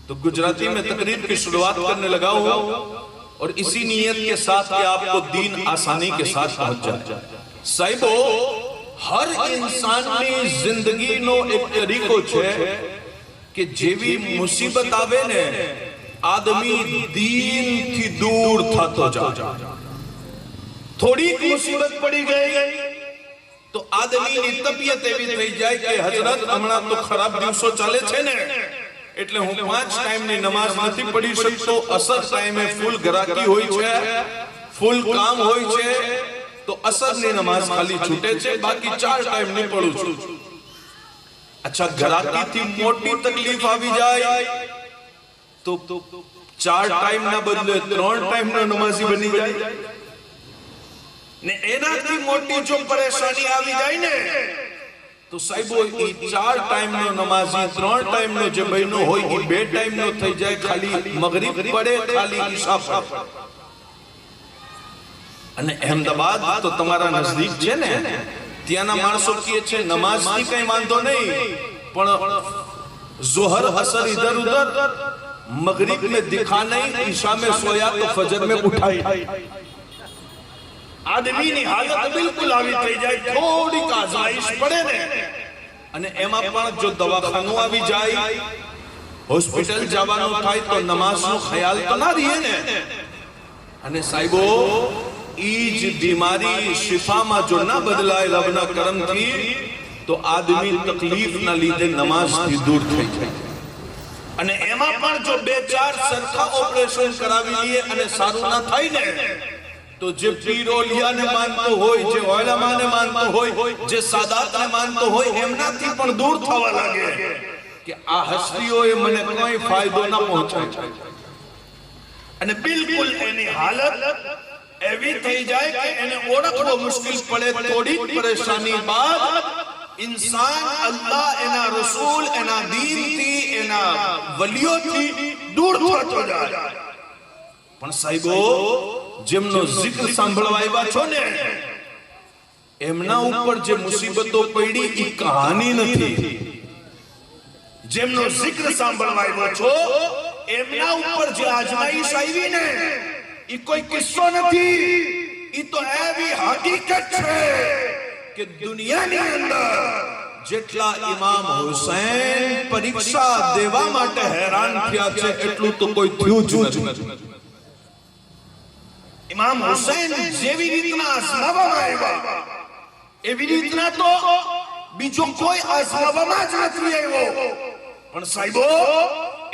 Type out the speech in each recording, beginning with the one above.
तो गुजराती में तकरीर की शुरुआत करने लगा हूं और इसी नीयत के साथ कि आपको दीन आसानी के साथ पहुंच जाए। साहिबो, हर इंसाननी जिंदगीनो एक तरीको छे कि जेवी मुसीबत आवे ने आदमी दीन थी दूर थतो जाए। थोड़ी मुसीबत पड़ी गई तो आदमी ની તબિયત એવી થઈ જાય કે હજરત હમણાં તો ખરાબ દિવસો ચાલે છે ને, એટલે હું 5 ટાઈમની નમાઝ નથી પઢી શકતો। અસર ટાઈમે ફૂલ ગરાકી હોય છે, ફૂલ કામ હોય છે, તો અસરની નમાઝ ખાલી છૂટે છે, બાકી 4 ટાઈમ ની પઢું છું। અચ્છા, ગરાકીથી મોટી તકલીફ આવી જાય તો 4 ટાઈમ ના બદલે 3 ટાઈમ નો નમાઝી બની જાય ને। એનાથી મોટી જો પરેશાની આવી જાય ને તો સાહેબો એ 4 ટાઈમ નો નમાઝી 3 ટાઈમ નો જે બહેનો હોય એ 2 ટાઈમ નો થઈ જાય। ખાલી મગરિબ પડે, ખાલી ઈશા પડે। અને અહેમદાબાદ તો તમારા નજદીક છે ને, ત્યાંના માણસો કહે છે નમાઝની કઈ વાંધો નહીં, પણ ઝોહર અસર ઇધર ઉધર, मगरिब में दिखा नहीं, ईशा में सोया तो फजर में उठाई। आदमी ની હાલત બિલકુલ આવી થઈ જાય, થોડી આઝમાઈશ પડે ને, અને એમાં પણ જો દવાખાનું આવી જાય, હોસ્પિટલ જવાનું થાય તો નમાઝનો ખ્યાલ તો ના રહે ને। અને સાહેબો, ઈ જ બીમારી શિફામાં જો ના બદલાય રબના કરમથી તો આદમી તકલીફના લીધે નમાઝથી દૂર થઈ જાય। અને એમાં પણ જો 2-4 સરખા ઓપરેશન કરાવી લઈએ અને સારું ના થાય ને તો જે પીરોલિયાને માનતો હોય, જે ઓલામાને માનતો હોય, જે સાદાતને માનતો હોય, એમનાથી પણ દૂર થવા લાગે કે આ હસ્તીઓએ મને કોઈ ફાયદો ના પહોંચાડ્યો। અને બિલકુલ એની હાલત એવી થઈ જાય કે એને ઓળખવો મુશ્કેલ પડે। થોડી પરેશાની બાદ इंसान अल्लाह एना रसूल एना दीन थी एना वलियों थी दूर थतो जाए। पण साहिबो, जेमनो जिक्र सांभळवा आव्या छो ने एमना ऊपर जे मुसीबतो पड़ी ई कहानी नथी। जेमनो जिक्र सांभळवा आव्या छो एमना ऊपर जे आजमाइश आवी ने ई कोई किस्सो नथी, ई तो एवी हकीकत छे कि दुनिया ની અંદર જેટલા ઇમામ હુસૈન પરીક્ષા દેવા માટે હેરાન થયા છે એટલું તો કોઈ થયું જ નથી। ઇમામ હુસૈન જેવી રીતના આઝમાવવામાં આવ્યા એવી રીતના તો બીજો કોઈ આઝમાવવામાં જ નથી આવ્યો। પણ સાહેબો,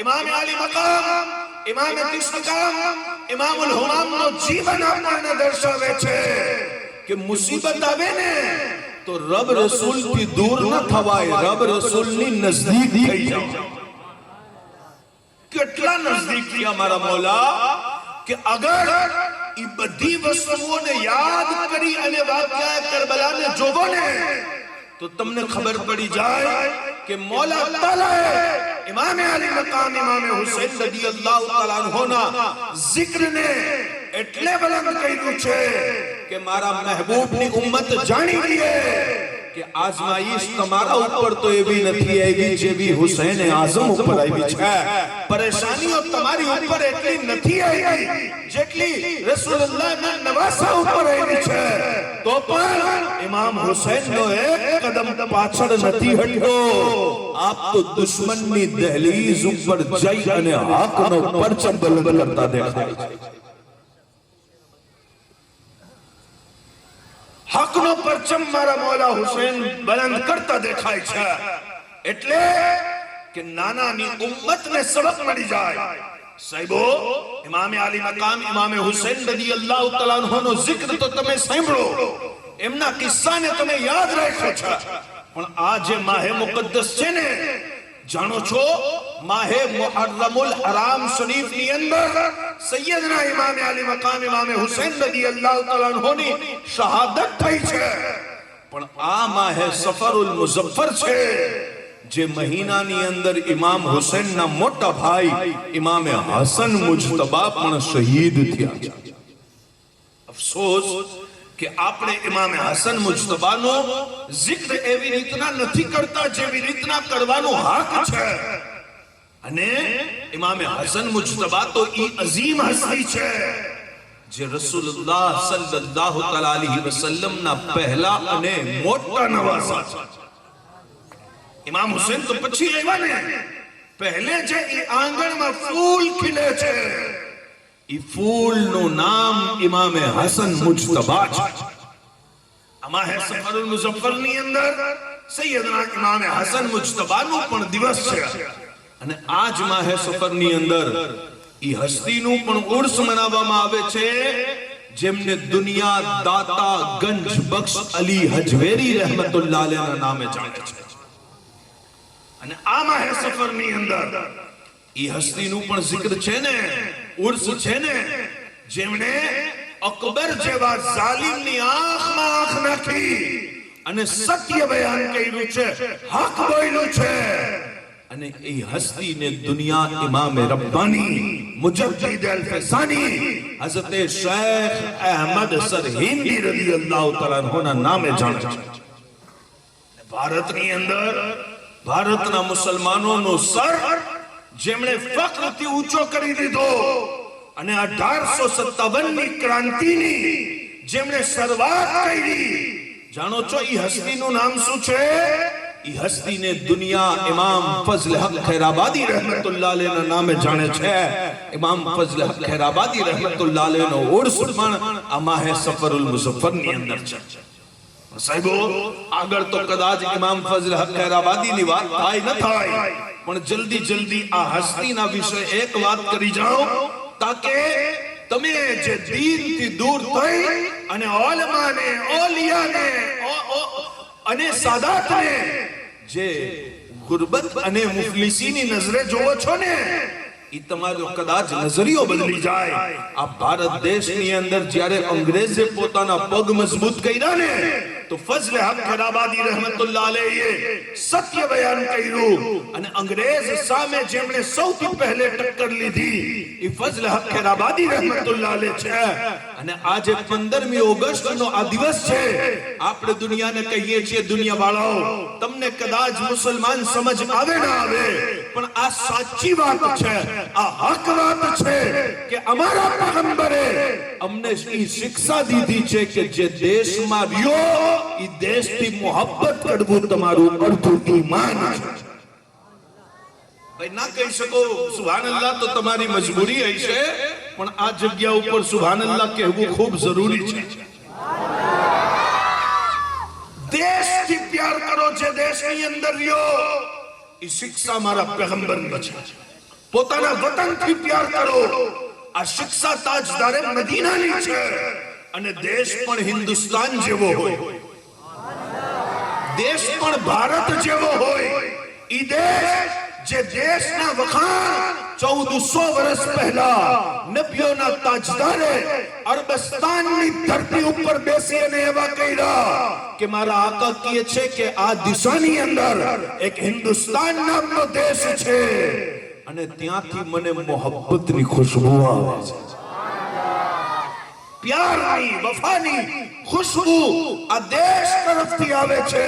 ઇમામ આલી મકામ, ઇમામ કિસ્મકામ, ઇમામુલ હુમામનો જીવન આપણને દર્શાવે છે કે મુસીબત આવે ને તો રબ રસૂલ થી દૂર ન થવાય, રબ રસૂલ ની નજદીક થઈ જાવ। કેટલા નજદીક થયા મારા મૌલા કે અગર ઈ બધી વસ્તુઓને યાદ કરી અને વાક્યા કરબલાને જોવો ને તો તમને ખબર પડી જાય કે મૌલા તાલા ઇમામ અલી મકામ ઇમામ હુસૈન રદિયલ્લાહુ તઆલા અન્હુના જિક્રને એટલે બલંદ કર્યું છે કે મારા મહેબૂબની ઉમ્મત જાણી લે કે આઝમાઈશ તમારા ઉપર તો એવી નથી આવી જેવી હુસૈન આઝમ ઉપર આવી છે। પરેશાનીઓ તમારી ઉપર એટલી નથી આવી જેટલી રસૂલુલ્લાહના નવાસા ઉપર આવી છે। તો પણ ઇમામ હુસૈનનો એક કદમ પાછળ નથી હટ્યો। આપ તો દુશ્મનની દહલીઝ ઉપર જઈ અને હકનો પરચમ બલંદ કરતા દેખાય છે। હકનો પરચમ મારા મૌલા હુસૈન બલંદ કરતા દેખાય છે, એટલે કે નાનાની ઉમ્મતને સબક મળી જાય। સાહેબો, ઇમામ આલી મકામ ઇમામ હુસૈન રદિયલ્લાહુ તઆલા અન્હુનો જિક્ર તો તમે સાંભળો, એમના કિસ્સાને તમે યાદ રાખો છો, પણ આ જે માહે મુકદ્દસ છે ને, જાણો છો માહે મુહર્રમુલ હરામ શરીફ ની અંદર સૈયદના ઇમામ આલી મકામ ઇમામ હુસૈન રદિયલ્લાહુ તઆલા અન્હુની શહાદત થઈ છે। પણ આ માહે સફરુલ મુઝફ્ફર છે, જે મહિનાની અંદર ઇમામ હુસૈનના મોટા ભાઈ ઇમામ હસન મુજતબા પણ શહીદ થયા છે। અફસોસ કે આપણે ઇમામ હસન મુજતબાનો જિક્ર એવી રીતના નથી કરતા જેવી રીતના કરવાનો હક છે। અને ઇમામે હસન મુજતબા તો ઈ અઝીમ હસ્તી છે જે રસૂલુલ્લાહ સલ્લલ્લાહુ તઆલા અલૈહિ વસલ્લમ ના પહેલા અને મોટા નવાઝા છે. ઇમામ હુસૈન તો પછી આવ્યા ને, પહેલે જે ઈ આંગણમાં ફૂલ ખીલે છે ઈ ફૂલનું નામ ઇમામે હસન મુજતબા છે. આમાં હે સફરુલ મુઝફ્ફર ની અંદર સૈયદના ઇમામે હસન મુજતબાનો પણ દિવસ છે. અને આજ માહે સફર ની અંદર ઈ હસ્તીનું પણ ઉર્સ મનાવવામાં આવે છે જેમને દુનિયા દાતા ગંજ બક્ષ અલી હજવેરી રહેમતુલ્લાહ અલૈહના નામે જાણે છે. અને આ માહે સફર ની અંદર ઈ હસ્તીનું પણ zikr છે ને, ઉર્સ છે ને, જેમણે અકબર જેવા ઝાલિમની આંખમાં આંખ નાખી અને સત્ય બયાન કર્યું છે, હક બોલ્યું છે. અને એ હસ્તીને દુનિયા ઇમામ રબ્બાની મુજદ્દિદ અલ-ફસાની હઝરત શેખ અહેમદ સરહિંદી રદિયલ્લાહુ તઆલા અન્હુના નામે જાણે છે. ભારતની અંદર ભારતના મુસલમાનોનો સર જેમણે ફક્રથી ઊંચો કરી દીધો અને 1857 ની ક્રાંતિની જેમણે શરૂઆત કરી, જાણો છો ઈ હસ્તીનું નામ શું છે? ઈ હસ્તીને દુનિયા ઇમામ ફઝલ હક ખૈરાબાદી રહેમતુલ્લાહ અલૈહના નામે જાણે છે. ઇમામ ફઝલ હક ખૈરાબાદી રહેમતુલ્લાહ અલૈહનો ઉર્સ પણ આ માહે સફરુલ મુઝફ્ફર ની અંદર છે. સાહેબો, આગળ તો કદાચ ઇમામ ફઝલ હક ખૈરાબાદીની વાત થાય ન થાય, પણ જલ્દી જલ્દી આ હસ્તીના વિશે એક વાત કરી જાઓ તાકે તમે જે દીનથી દૂર થઈ અને ઓલમાને, ઓલિયાને અને સાદાતને જે ગુરબત અને મુફલિસીની નજરે જોવો છો ને, ઈ તમારો કદાચ નજરિયો બદલી જાય. આ ભારત દેશની અંદર જ્યારે અંગ્રેજે પોતાના પગ મજબૂત કર્યા ને, તો ફઝલ હક ખૈરાબાદી રહેમતુલ્લાહ અલૈહે સત્ય બયાન કર્યું અને અંગ્રેજ સામે જેમણે સૌથી પહેલે ટક્કર લીધી ઈ ફઝલ હક ખૈરાબાદી રહેમતુલ્લાહ અલૈહ છે. અને આજે 15મી ઓગસ્ટનો આ દિવસ છે. આપણે દુનિયાને કહીએ છીએ, દુનિયા વાળાઓ તમને કદાચ મુસલમાન સમજ આવે ના આવે, પણ આ સાચી વાત છે, આ હક વાત છે કે અમારા પૈગંબરે અમને ઈ શિક્ષા દીધી છે કે જે દેશમાં રહ્યો ઈ દેશથી મોહબ્બત કરવું તમારું અડધું ઈમાન છે. ભાઈ ના કહી શકો સુભાનઅલ્લાહ તો તમારી મજબૂરી હશે, પણ આ જગ્યા ઉપર સુભાનઅલ્લાહ કહેવું ખૂબ જરૂરી છે. દેશથી પ્યાર કરો, જે દેશની અંદર રહ્યો ઈ શિક્ષા મારા પૈગંબરની છે. પોતાના વતનથી પ્યાર કરો, આ શિક્ષા તાજદારે મદીનાની છે. અને દેશ પણ હિન્દુસ્તાન જેવો હોય, દેશ પણ ભારત જેવો હોય. ઈ દેશ જે દેશના વખાણ 1400 વર્ષ પહેલા નબીઓના તાજદારે અરબસ્તાનની ધરતી ઉપર બેસી અને એવા કર્યા કે મારા આકા કહે છે કે આ દિશાની અંદર એક હિન્દુસ્તાન નામનો દેશ છે અને ત્યાંથી મને મોહબ્બતની ખુશ્બુ આવે છે, પ્યારની, વફાની ખુશ્બુ આ દેશ તરફથી આવે છે.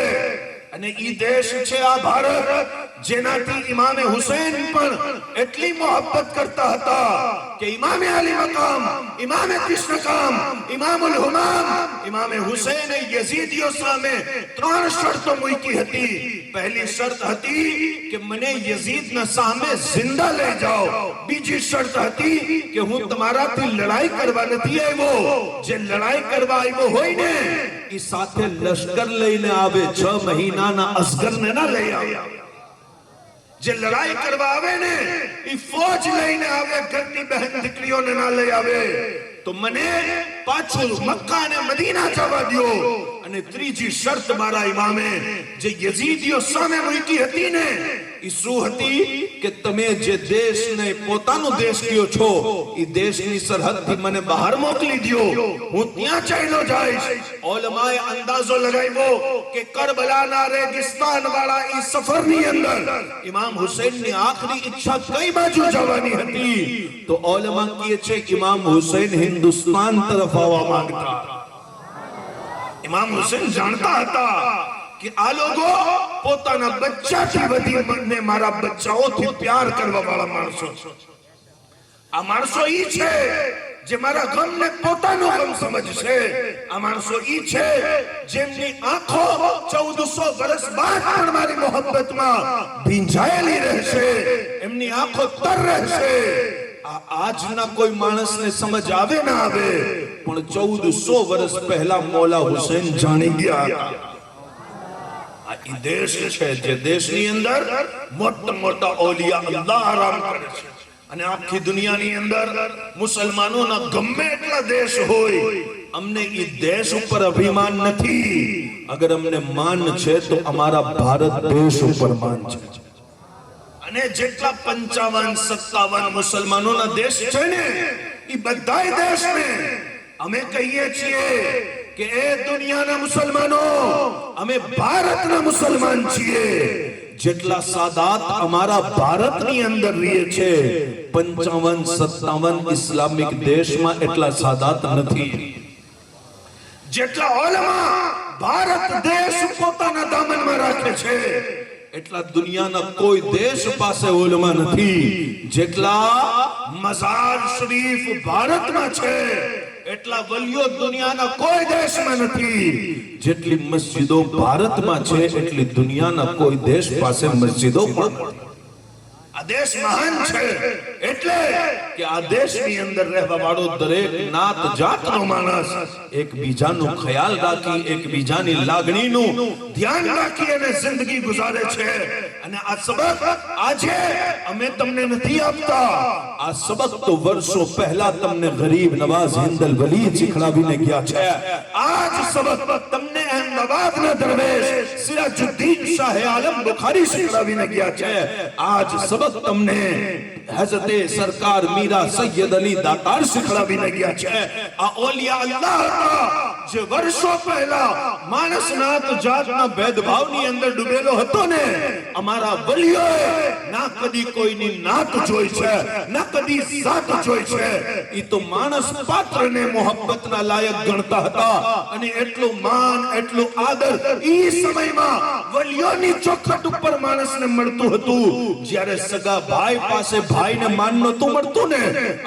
અને ઈ દેશ છે આ ભારત, જેનાથી ઇમામે હુસૈન પણ એટલી મોહબ્બત કરતા હતા કે ઇમામે અલી મકામ, ઇમામે કૃષ્ણકામ, ઇમામુલ હુમામ, ઇમામે હુસૈન યઝીદીઓ સામે 3 શરતો મૂકી હતી. પહેલી શરત હતી કે મને યઝીદના સામે જિંદા લઈ જાઓ. બીજી શરત હતી કે હું તમારાથી લડાઈ કરવા નથી આવ્યો, જે લડાઈ કરવા આવ્યો હોય ને ઈ સાથે લશ્કર લઈને આવે, 6 મહિનાના અસગરને ના લઈ આવે. જે લડાઈ કરવા આવે ને ઈ ફૌજ લઈને આવે, ઘરની બહેન દીકરીઓને ના લઈ આવે. તો મને પાછું મક્કા અને મદીના જવા દો. અને ત્રીજી શરત મારા ઇમામે જે યઝીદીઓ સામે મૂકી હતી ને ઈ શું હતી કે તમે જે દેશને પોતાનો દેશ કયો છો ઈ દેશની સરહદથી મને બહાર મોકલી દો, હું ત્યાં ચાલ્યો જઈશ. ઉલમાએ અંદાજો લગાવ્યો કે કરબલાના રેગિસ્તાન વાળા ઈ સફરની અંદર ઇમામ હુસૈનની આખરી ઈચ્છા કઈ બાજુ જવાની હતી? તો ઉલમા કહે છે કે ઇમામ હુસૈન હિન્દુસ્તાન તરફ આવવા માંગતા. ઇમામ હુસૈન જાણતા હતા કે આ લોકો પોતાના બચ્ચાથી વધીને મારા બચ્ચાઓથી પ્યાર કરવા વાળા માણસો છે. આ માણસો ઈ છે જે મારા ગમને પોતાનો ગમ સમજશે. આ માણસો ઈ છે જેમની આંખો 1400 વર્ષ બાદ પણ મારી મોહબ્બતમાં ભીંજાયેલી રહેશે. એમની આંખો તર રહેશે. આજના કોઈ માણસને સમજ આવે ના આવે, પણ 1400 વર્ષ પહેલા મૌલા હુસૈન જાણી ગયા હતા. આ ઈ દેશ છે જે દેશની અંદર મોટા મોટા ઓલિયા અલ્લાહ આરામ કરે છે. અને આખી દુનિયાની અંદર મુસલમાનોના ગમે એટલા દેશ હોય, અમને ઈ દેશ ઉપર અભિમાન નથી. અગર અમને માન છે તો અમારા ભારત દેશ ઉપર માન છે. અને જેટલા 55-57 મુસલમાનોના દેશ છે ને, ઈ બધાય દેશને અમે કહીએ છીએ કે એ દુનિયાના મુસલમાનો, અમે ભારતના મુસલમાન છીએ. જેટલા સાદાત અમારા ભારતની અંદર રહે છે, 55-57 ઇસ્લામિક દેશમાં એટલા સાદાત નથી. જેટલા ઉલમા ભારત દેશ પોતાના દામનમાં રાખે છે, એટલા દુનિયાના કોઈ દેશ પાસે ઉલમા નથી. જેટલા મઝાર શરીફ ભારતમાં છે, એટલા વલીઓ દુનિયાના કોઈ દેશમાં નથી. જેટલી મસ્જિદો ભારતમાં છે, એટલી દુનિયાના કોઈ દેશ પાસે મસ્જિદો પણ નથી. આ દેશ મહાન છે એટલે કે આ દેશની અંદર રહેવા વાળો દરેક નાત જાતનો માણસ એકબીજાનો ખ્યાલ રાખી, એકબીજાની લાગણીનું ધ્યાન રાખી અને જિંદગી ગુજારે છે. અને આ સબક આજે અમે તમને નથી આપતા. આ સબક તો વર્ષો પહેલા તમને ગરીબ નવાઝ હિન્દલ વલી શીખડાવીને ગયા છે. આજ સબક તમને અહેમદાબાદના દરવેશ સિરાજુદ્દીન શાહ આલમ બુખારી શીખડાવીને ગયા છે. આજ સબક તમને હઝરતે સરકાર મીરા સૈયદ અલી દાતાર શીખડાવીને ગયા છે. આ ઓલિયા અલ્લાહ હતા જે વર્ષો પહેલા માણસના જાતના ભેદભાવની અંદર ડૂબેલો હતો ને, અમારા વલીઓએ ના કદી કોઈની નાત જોઈ છે, ના કદી જાત જોઈ છે. ઈ તો માણસ પાત્રને મોહબ્બતના લાયક ગણતા હતા. અને એટલું માન, એટલું આદર ઈ સમયમાં વલીઓની ચોખટ ઉપર માણસને મળતું હતું. જ્યારે સગા ભાઈ પાસે ભાઈને માન નહોતું મળતું ને,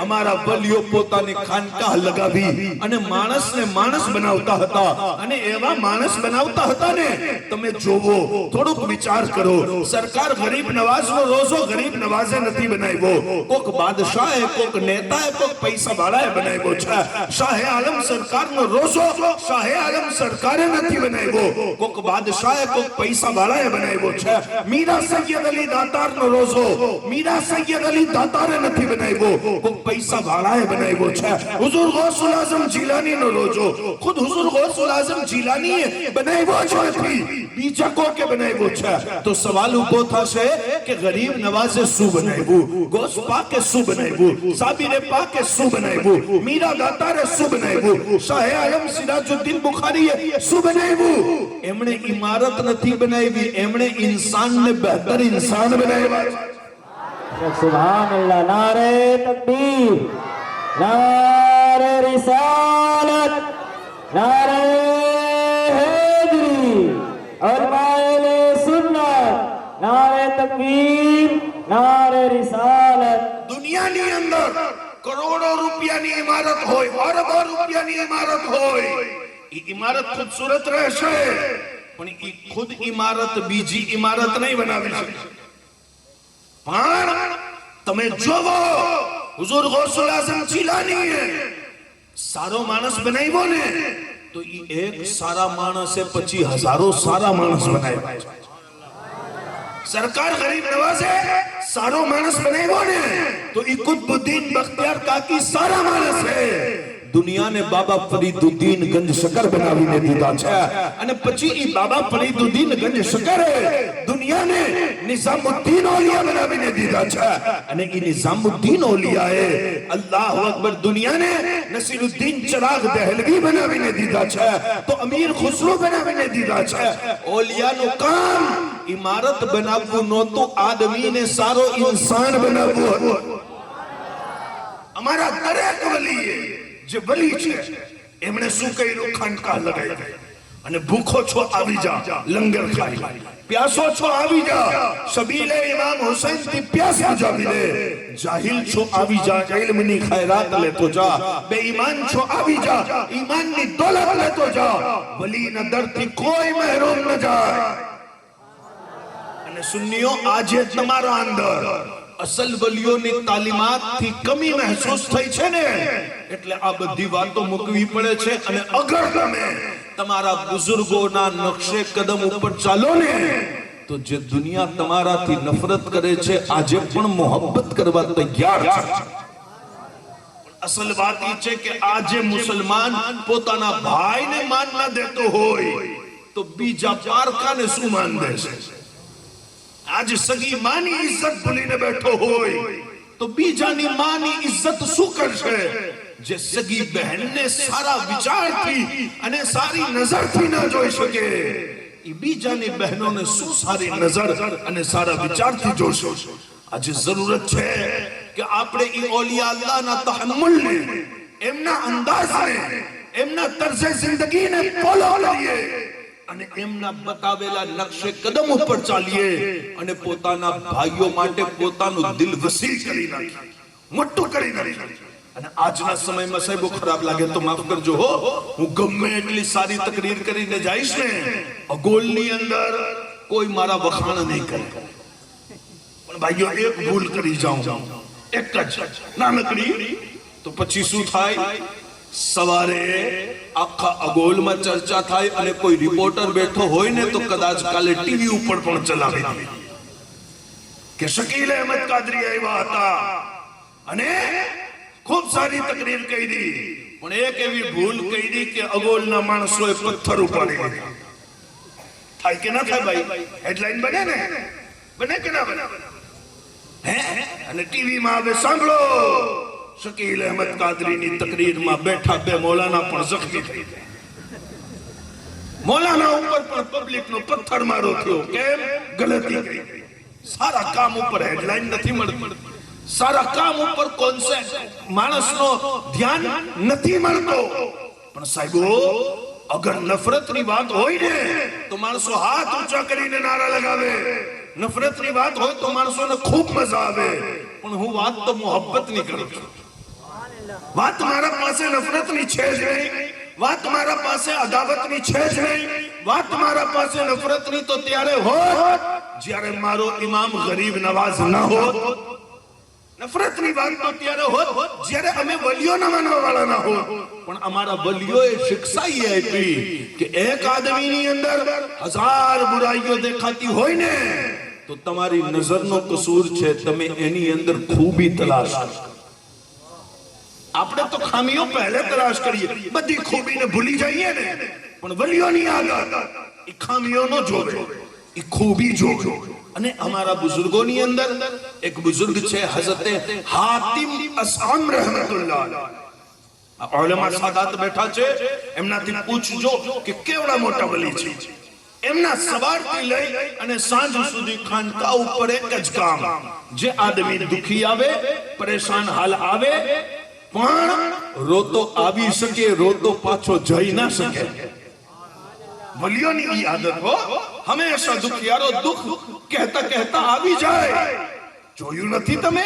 અમારા વલીઓ પોતાની ખાનકાહ લગાવી અને માણસને માણસ બનાવતા હતા. અને એવા માણસ બનાવતા હતા ને, તમે જોવો, થોડુંક વિચાર કરો. સરકાર ગરીબ નવાઝનો રોજો ગરીબ નવાઝે નથી બનાવ્યો. કોક બાદશાહે, કોક નેતાએ, કોક પૈસા વાળાએ બનાવ્યો છે. શાહે આલમ સરકારનો રોજો શાહે આલમ સરકારે નથી બનાવ્યો. કોક બાદશાહે, કોક પૈસા વાળાએ બનાવ્યો છે. મીરા સૈયદ અલી દાતારનો રોજો મીરા સૈયદ અલી દાતારે નથી બનાવ્યો, કોક પૈસા વાળાએ બનાવ્યો છે. હુઝુર ગૌસુલ આઝમ જીલાનીનો રોજો ખુદ હુઝુર ગૌસુલ આઝમ જીલાનીએ બનાવ્યો જ નથી, બીજા કોકે બનાવ્યો છે. તો સવાલ ઉભો થશે કે ગરીબ નવાઝે શું બનાવ્યું, ગૌસ પાકે શું બનાવ્યું, સાબિરે પાકે શું બનાવ્યું, મીરા દાતારે શું બનાવ્યું, શાહે આલમ સિરાજુદ્દીન બુખારીએ શું બનાવ્યું? એમણે ઇમારત નથી બનાવી, એમણે ઇન્સાનને બહેતર ઇન્સાન બનાવ્યા. सुभान अल्लाह. नारे तकबीर, नारे रिसालत, नारे हैदरी और मायले सुन्नत. नारे तकबीर, नारे रिसालत. દુનિયાની અંદર કરોડો રૂપિયાની ઇમારત હોય, અરબો રૂપિયાની ઇમારત હોય, ઈ ઇમારત ખૂબસૂરત રહેશે, પણ ઈ ખુદ ઇમારત બીજી ઇમારત નહીં બનાવી શકે. પણ તમે જોવો, હુઝુર ગૌસુલ આઝમ જીલાનીએ સારો માણસ બનાવ્યો ને, તો ઈ એક સારા માણસે પછી હજારો સારા માણસ બનાવ્યા. સરકાર ગરીબ નવાઝે સારો માણસ બનાવ્યો ને, તો ઈ કુતબુદ્દીન બખ્તિયાર કાકી સારા માણસ છે. દુનિયાને બાબા ફરીદુદ્દીન ગંજ શકર બનાવીને દીધા છે. અને પછી ઈ બાબા ફરીદુદ્દીન ગંજ શકરે દુનિયાને નિઝામુદ્દીન ઓલિયા બનાવીને દીધા છે. અને ઈ નિઝામુદ્દીન ઓલિયાએ અલ્લાહુ અકબર દુનિયાને નસીરુદ્દીન ચરાગ દહેલવી બનાવીને દીધા છે, તો અમીર ખુસરો બનાવીને દીધા છે. ઓલિયાનું કામ ઇમારત બનાવવું નહોતું, આદમીને સારો ઇન્સાન બનાવવું હતું. અમારા દરેક વલીએ જે વલી છે એમણે શું કર્યું? ખાનકાહ લગાવી. અને ભૂખો છો આવી જા લંગર ખાઈ, પ્યાસો છો આવી જા શબીલે ઇમામ હુસૈન થી પ્યાસ બુઝાવી દે, જાહિલ છો આવી જા ઇલ્મની ખૈરાત લેતો જા, બેઈમાન છો આવી જા ઈમાનની દોલત લેતો જા, વલીના દરથી કોઈ મહેરૂમ ન જાય. અને સુન્નીઓ આજે તમારા અંદર અસલ વલીઓની તાલીમાતથી કમી મહેસૂસ થઈ છે ને, એટલે આ બધી વાતો મૂકવી પડે છે. અને અગર તમે તમારા બુઝુર્ગોના નકશે કદમ ઉપર ચાલો ને, તો જે દુનિયા તમારાથી નફરત કરે છે આજે પણ મોહબ્બત કરવા તૈયાર છે. અસલ વાત એ છે કે આજે મુસલમાન પોતાના ભાઈને માન ના દેતો હોય તો બીજા પારકાને શું માન દેશે? आज सगी मानी इज्जत भूलीने बैठो होय तो बीजानी मानी इज्जत શું કરશે? જે સગી બહેનને સારા વિચારથી અને સારી નજરથી ન જોઈ શકે, એ બીજાની બહેનોને શું સારી નજર અને સારા વિચારથી જોશો? આજે જરૂરત છે કે આપણે ઈ ઓલિયા અલ્લાહના તહમ્મુલને, એમના અંદાજને, એમના તર્જે જિંદગીને ફોલો કરીએ અને એમના બતાવેલા નકશે કદમ ઉપર ચાલીએ અને પોતાના ભાઈઓ માટે પોતાનું દિલ વસી કરી નાખીએ, મોટું કરી નાખીએ. અને આજના સમયમાં સાહેબ ખરાબ લાગે તો માફ કરજો હો, હું ગમે એટલી સારી તકરીર કરીને જઈશ ને, અગોલની અંદર કોઈ મારા વખાણ નહીં કરે, પણ ભાઈઓ એક ભૂલ કરી જાઉં, એક જ નાનકડી, તો પછી શું થાય? સવારે આખા અગોલમાં ચર્ચા થાય અને કોઈ રિપોર્ટર બેઠો હોય ને તો કદાચ કાલે ટીવી ઉપર પણ ચલાવી દે કે શકીલ અહેમદ કાદરી આવ્યા હતા અને ખૂબ સારી તકરીર કહી દી, પણ એક એવી ભૂલ કહી દી કે અગોલના માણસોએ પથ્થર ઉપાડી લીધા. થાય કે ના થાય ભાઈ? હેડલાઈન બને ને, બને કે ના બને? હે? અને ટીવીમાં આવે સાંભળો, શકીલ અહેમદ કાદરીની તકરીરમાં બેઠા બે મૌલાના પણ જખ્મી થઈ ગયા, મૌલાના ઉપર પણ પબ્લિકનો પથ્થર મારો થયો. કેમ? ગલતી કરી. સારા કામ ઉપર હેડલાઈન નથી મળતી, સારા કામ ઉપર કોન્સેપ્ટ માણસનો ધ્યાન નથી મળતો. પણ સાહેબો, અગર નફરતની વાત હોય ને તો માણસો હાથ ઊંચા કરીને નારા લગાવે, નફરતની વાત હોય તો માણસોને ખૂબ મજા આવે. પણ હું વાત તો મોહબ્બતની કરું છું. વાત મારા પાસે નફરતની છે જ નહીં, વાત મારા પાસે અદાવતની છે જ નહીં, વાત મારા પાસે નફરતની તો ત્યારે હોત જ્યારે મારો ઇમામ ગરીબ નવાઝ ન હોત. નફરતની વાત તો ત્યારે હોત જ્યારે અમે વલીઓના માનવા વાળા ના હોત. પણ અમારા વલીઓએ શિક્ષા એ આપી કે એક આદમીની અંદર 1000 બુરાઈઓ દેખાતી હોય ને તો તમારી નજરનો કસૂર છે, તમે એની અંદર ખૂબી તલાશ કરો. આપણે તો ખામીઓ પહેલે તલાશ કરીએ, બધી ખૂબીને ભૂલી જઈએ ને, પણ વલીઓની આદત એ ખામીઓ ન જોવે, એ ખૂબી જોવે. અને અમારા બુઝુર્ગોની અંદર એક બુઝુર્ગ છે હઝરતે હાતિમ અસઅમ રહેમતુલ્લાહ અલૈહ. ઉલેમા સાદાત બેઠા છે, એમનાથી પૂછજો કે કેવડા મોટા વલી છે. એમના સવારથી લઈ અને સાંજ સુધી ખાનકા ઉપર એક જ કામ, જે આદમી દુખી આવે, પરેશાન હાલ આવે, પણ રોતો આવી શકે, રોતો પાછો જઈ ના શકે. વલીઓની ઈ આદત હો, હંમેશા દુખિયારો દુખ કહેતા કહેતા આવી જાય. જોયું નથી તમે?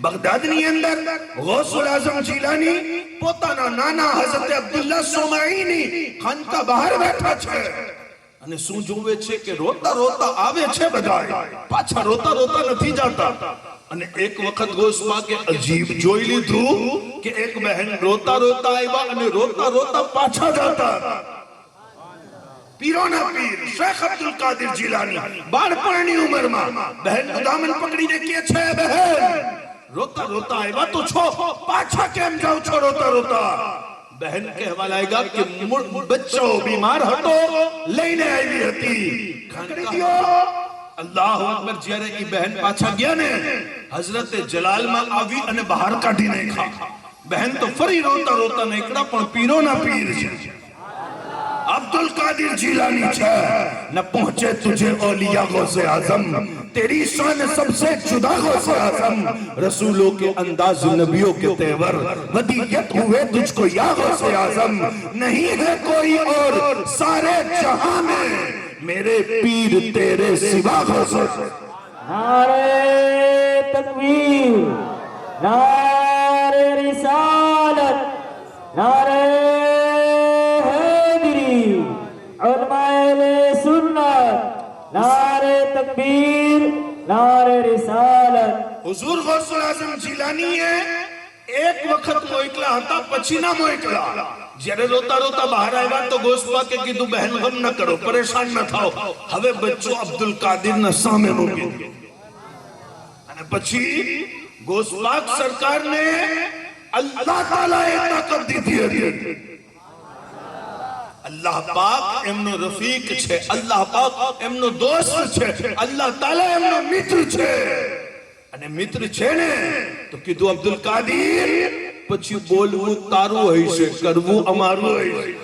બગદાદની અંદર ગૌસુલ આઝમ જીલાની પોતાના નાના હઝરત અબ્દુલ્લાહ સોમાઈની ખાનકા બહાર બેઠા છે અને શું જોવે છે કે રોતા રોતા આવે છે બધા, પાછા રોતા રોતા નથી જાતા. અને એક વખત ગોસ્પા કે અજીબ જોઈ લીધું કે એક બહેન રોતા રોતા આવ્યા અને રોતા રોતા પાછા જાતા. પીરોના પીર શેખ અબ્દુલ કાદિર જીલાની બાળપણની ઉંમરમાં બહેન દામન પકડીને કહે છે, બહેન રોતા રોતા આવ્યા તો છો, પાછા કેમ જાવ છો રોતા રોતા? બહેન કહેવા લાગ્યા કે બચ્ચો બીમાર હતો, લઈને આવી હતી. અલ્લાહુ અકબર. જ્યારે ઈ બહેન પાછા ગયા ને, હઝરતે જલાલમાં આવી અને બહાર કાઢી નાખ્યા. બહેન તો ફરી રોતા રોતા નીકળ્યા, પણ પીરોના પીર છે. अब अब्दुल कादिर जिलानी छे न पहुंचे तुझे औलिया गौसे आजम तेरी शान सबसे जुदा गौसे आजम रसूलों के अंदाज नबियों के तेवर वदीयत हुए तुझको या गौसे आजम नहीं है कोई और सारे जहां में मेरे पीर तेरे सिवा गौसे नारे तकबीर नारे रिसालत नारे हैदरी उलमाए सुन्नत नारे तकबीर नारे रिसालत हुजूर गौसुल आजम जिलानी है एक वक्त मोकला था પછી ના મોકલા જ્યારે રોતા રોતા બહાર આવ્યા તો ગોસ્પાકે કીધું બહેન ગમ ન કરો પરેશાન ન થાઓ હવે બચ્ચો અબ્દુલ કાદિર ના સામે મૂકી દો અને પછી ગોસ્પાક સરકારને અલ્લાહ તાલાએ તાકાત દીધી હતી અલ્લાહ પાક એમનો રફીક છે અલ્લાહ પાક એમનો દોસ્ત છે અલ્લાહ તાલા એમનો મિત્ર છે અને મિત્ર છે ને તો કીધું અબ્દુલ કાદિર પછી બોલવું તારું હોય છે કરવું અમારું હોય છે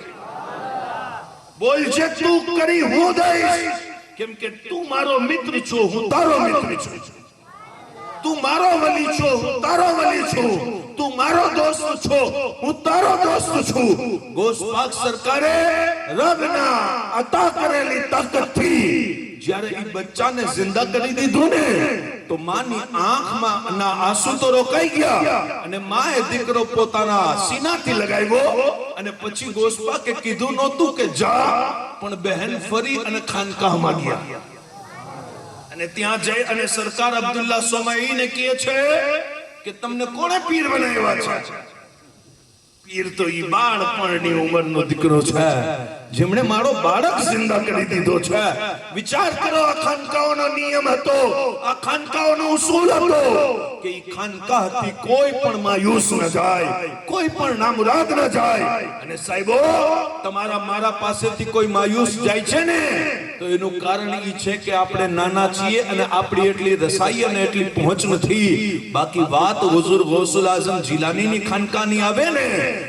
બોલ છે તું કરી હું દઈશ કેમ કે તું મારો મિત્ર છો હું તારો મિત્ર છું તું મારો વલી છો હું તારો વલી છું તું મારો દોસ્ત છો હું તારો દોસ્ત છું ગોસ્પાક સરકારે રબના અતા કરેલી તાકાતથી જ્યારે એ બચ્ચાને જિંદા કરી દીધું ને તો માની આંખમાં ના આંસુ તો રોકાઈ ગયા અને માએ દીકરો પોતાના સીનાથી લગાવ્યો અને પછી ગોસ્પાકે કીધું નહોતું કે જા પણ બહેન ફરી અને ખાનકાહમાં ગયા અને ત્યાં જઈ અને સરકાર અબ્દુલ્લા સોમાઈને કહે છે કે તમને કોણે પીર બનાવ્યા છે પીર તો ઈ બાળપણની ઉંમરનો દીકરો છે જેમણે મારો બાળક જિંદા કરી દીધો છે વિચાર કરો આ ખાનકાઓનો નિયમ હતો આ ખાનકાઓનો ઉસૂલ હતો કે ઈ ખાનકાહથી કોઈ પણ માયુસ ન જાય કોઈ પણ નામુરાદ ન જાય અને સાહેબો તમારા મારા પાસેથી કોઈ માયુસ જાય છે ને તો એનું કારણ ઈ છે કે આપણે નાના છીએ અને આપણી એટલી રસાઈ અને એટલી પહોંચ નથી બાકી વાત હુઝુર ગૌસુલ આઝમ જીલાનીની ખાનકાહની આવે ને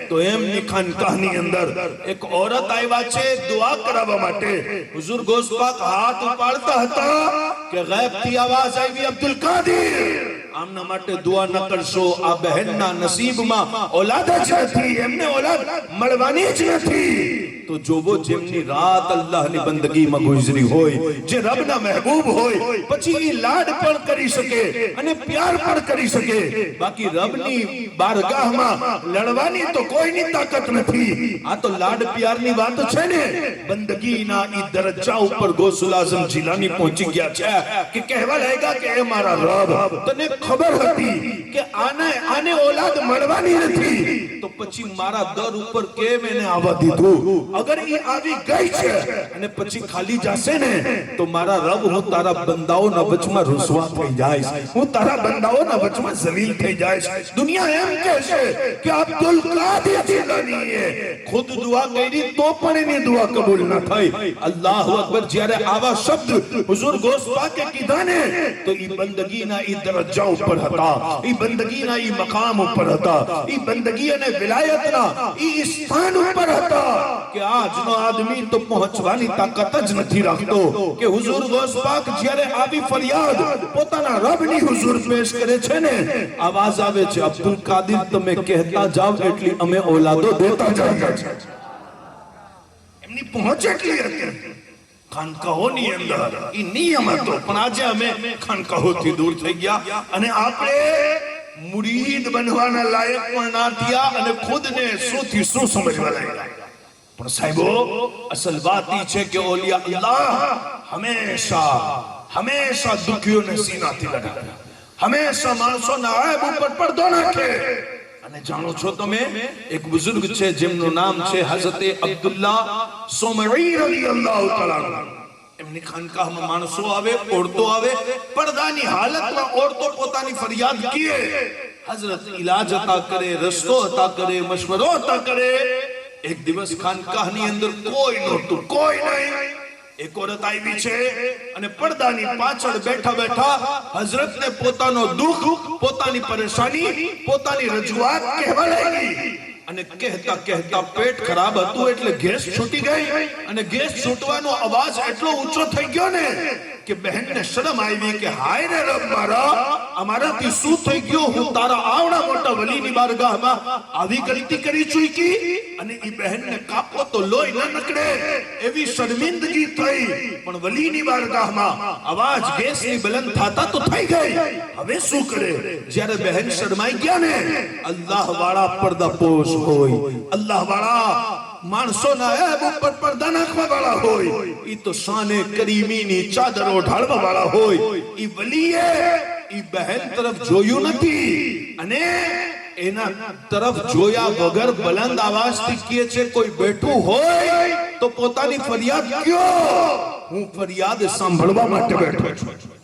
તો એમની ખાનકાહની અંદર એક औरत આવ્યા છે દુઆ કરાવવા માટે હુઝુર ગૌસપાક હાથ ઉપાડતા હતા કે ગૈબથી આવાજ આવી અબ્દુલ કાદિર આમના માટે દુઆ ન કરશો આ બહેનના નસીબમાં ઓલાદ જ નથી એમને ઓલાદ મળવાની જ નથી તો જોવો જેમની રાત અલ્લાહની બંદગીમાં ગુજરી હોય જે રબના મહેબૂબ હોય પછી એ લાડ પણ કરી શકે અને પ્યાર પણ કરી શકે બાકી રબની બારગાહમાં લડવાની તો કોઈની તાકાત નથી આ તો લાડ પ્યારની વાત છે ને બંદગીના ઈ દરજ્જા ઉપર ગૌસુલ આઝમ જીલાની પહોંચી ગયા છે કે કહેવા લાગ્યા કે એ મારા રબ તને ખબર હતી કે આને ઓલાદ મળવાની નથી તો પછી મારા દર ઉપર કેમ એને આવવા દીધું અગર એ આવી ગઈ છે અને પછી ખાલી જશે ને તો મારા રબ હું તારા બંદાઓના વચમાં રૂસવા થઈ જાઈશ હું તારા બંદાઓના વચમાં ઝલીલ થઈ જાઈશ દુનિયા એમ કહેશે કે અબ્દુલ કાદિર જીલાનીએ ખુદ દુઆ કરી તો પણ એની દુઆ કબૂલ ન થઈ અલ્લાહુ અકબર જ્યારે આવા શબ્દ હુઝુર ગૌસપાકે કીધા ને તો ઈ બંદગીના ઈ દરજ્જા ઉપર હતા ઈ બંદગીના ઈ મકામ ઉપર હતા ઈ બંદગી અને વિલાયતના ઈ સ્થાન ઉપર હતા કે આજનો આદમી તો પહોંચવાની તાકાત જ નથી રાખતો કે હુઝુર ગૌસપાક જ્યારે આવી ફરિયાદ પોતાના રબની હુઝુર પેશ કરે છે ને આવાજ આવે છે અબ્દુલ કાદિર તમે કહેતા જાવ એટલી અમે ઓલાદો દેતા જઈએ છીએ એમની પહોંચ એટલી હતી ખાનકાહોની અંદર ઈ નિયમ હતો પણ આજે અમે ખાનકાહોથી દૂર થઈ ગયા અને આપણે મુરીદ બનવાના લાયક પણ ના થયા અને ખુદને શુંથી શું સમજવા લાગ્યા પણ સાહેબો અસલ વાત ઈ છે કે ઓલિયા હંમેશા દુખીઓને સીનાથી લગાવે હંમેશા માણસોના આયબ ઉપર પડદો નાખે અને જાણો છો તમે એક બુઝુર્ગ છે જેમનું નામ છે હઝરત અબ્દુલ્લા સોમરી રલિયલ્લાહુ તઆલા એમની ખાનકાહમાં માણસો આવે ઓરતો આવે પડદાની હાલતમાં ઓરતો પોતાની ફરિયાદ કીએ હઝરત ઇલાજ અતા કરે રસ્તો અતા કરે મશવરો અતા કરે એક દિવસ ખાનકાહની અંદર કોઈ નહોતું કોઈ નહીં એક औरत આવી છે અને પડદાની પાછળ બેઠા બેઠા હઝરતને પોતાનો દુઃખ પોતાની પરેશાની પોતાની રજૂઆત કહેવા લાગી અને કહેતા કહેતા પેટ ખરાબ હતું એટલે ગેસ છૂટી ગઈ અને ગેસ છૂટવાનો અવાજ એટલો ઊંચો થઈ ગયો ને કે બહેનને શરમ આવી કે હાય રે રબ મારા, અમારાથી શું થઈ ગયું? હું તારા આવડા મોટા વલીની બારગાહમાં આવી ગલતી કરી ચૂકી. અને ઈ બહેનને કાપો તો લોહી ન નીકળે એવી શર્મિંદગી થઈ, પણ વલીની બારગાહમાં અવાજ ગેસની બલંદ થાતા તો થઈ ગઈ. હવે શું કરે? જ્યારે બહેન શરમાઈ ગયા ને, અલ્લાહ વાળા પડદાપોશ હોય, અલ્લાહ વાળા માણસોના એબ ઉપર પડદા નાખવા વાળા હોય, ઈ તો શાને કરીમીની ચાદરો ઢાળવા વાળા હોય. ઈ વલીએ ઈ બહેન તરફ જોયું નથી અને એના તરફ જોયા વગર બલંદ અવાજથી કહે છે, કોઈ બેઠું હોય તો પોતાની ફરિયાદ કયો, હું ફરિયાદ સાંભળવા માટે બેઠો છું.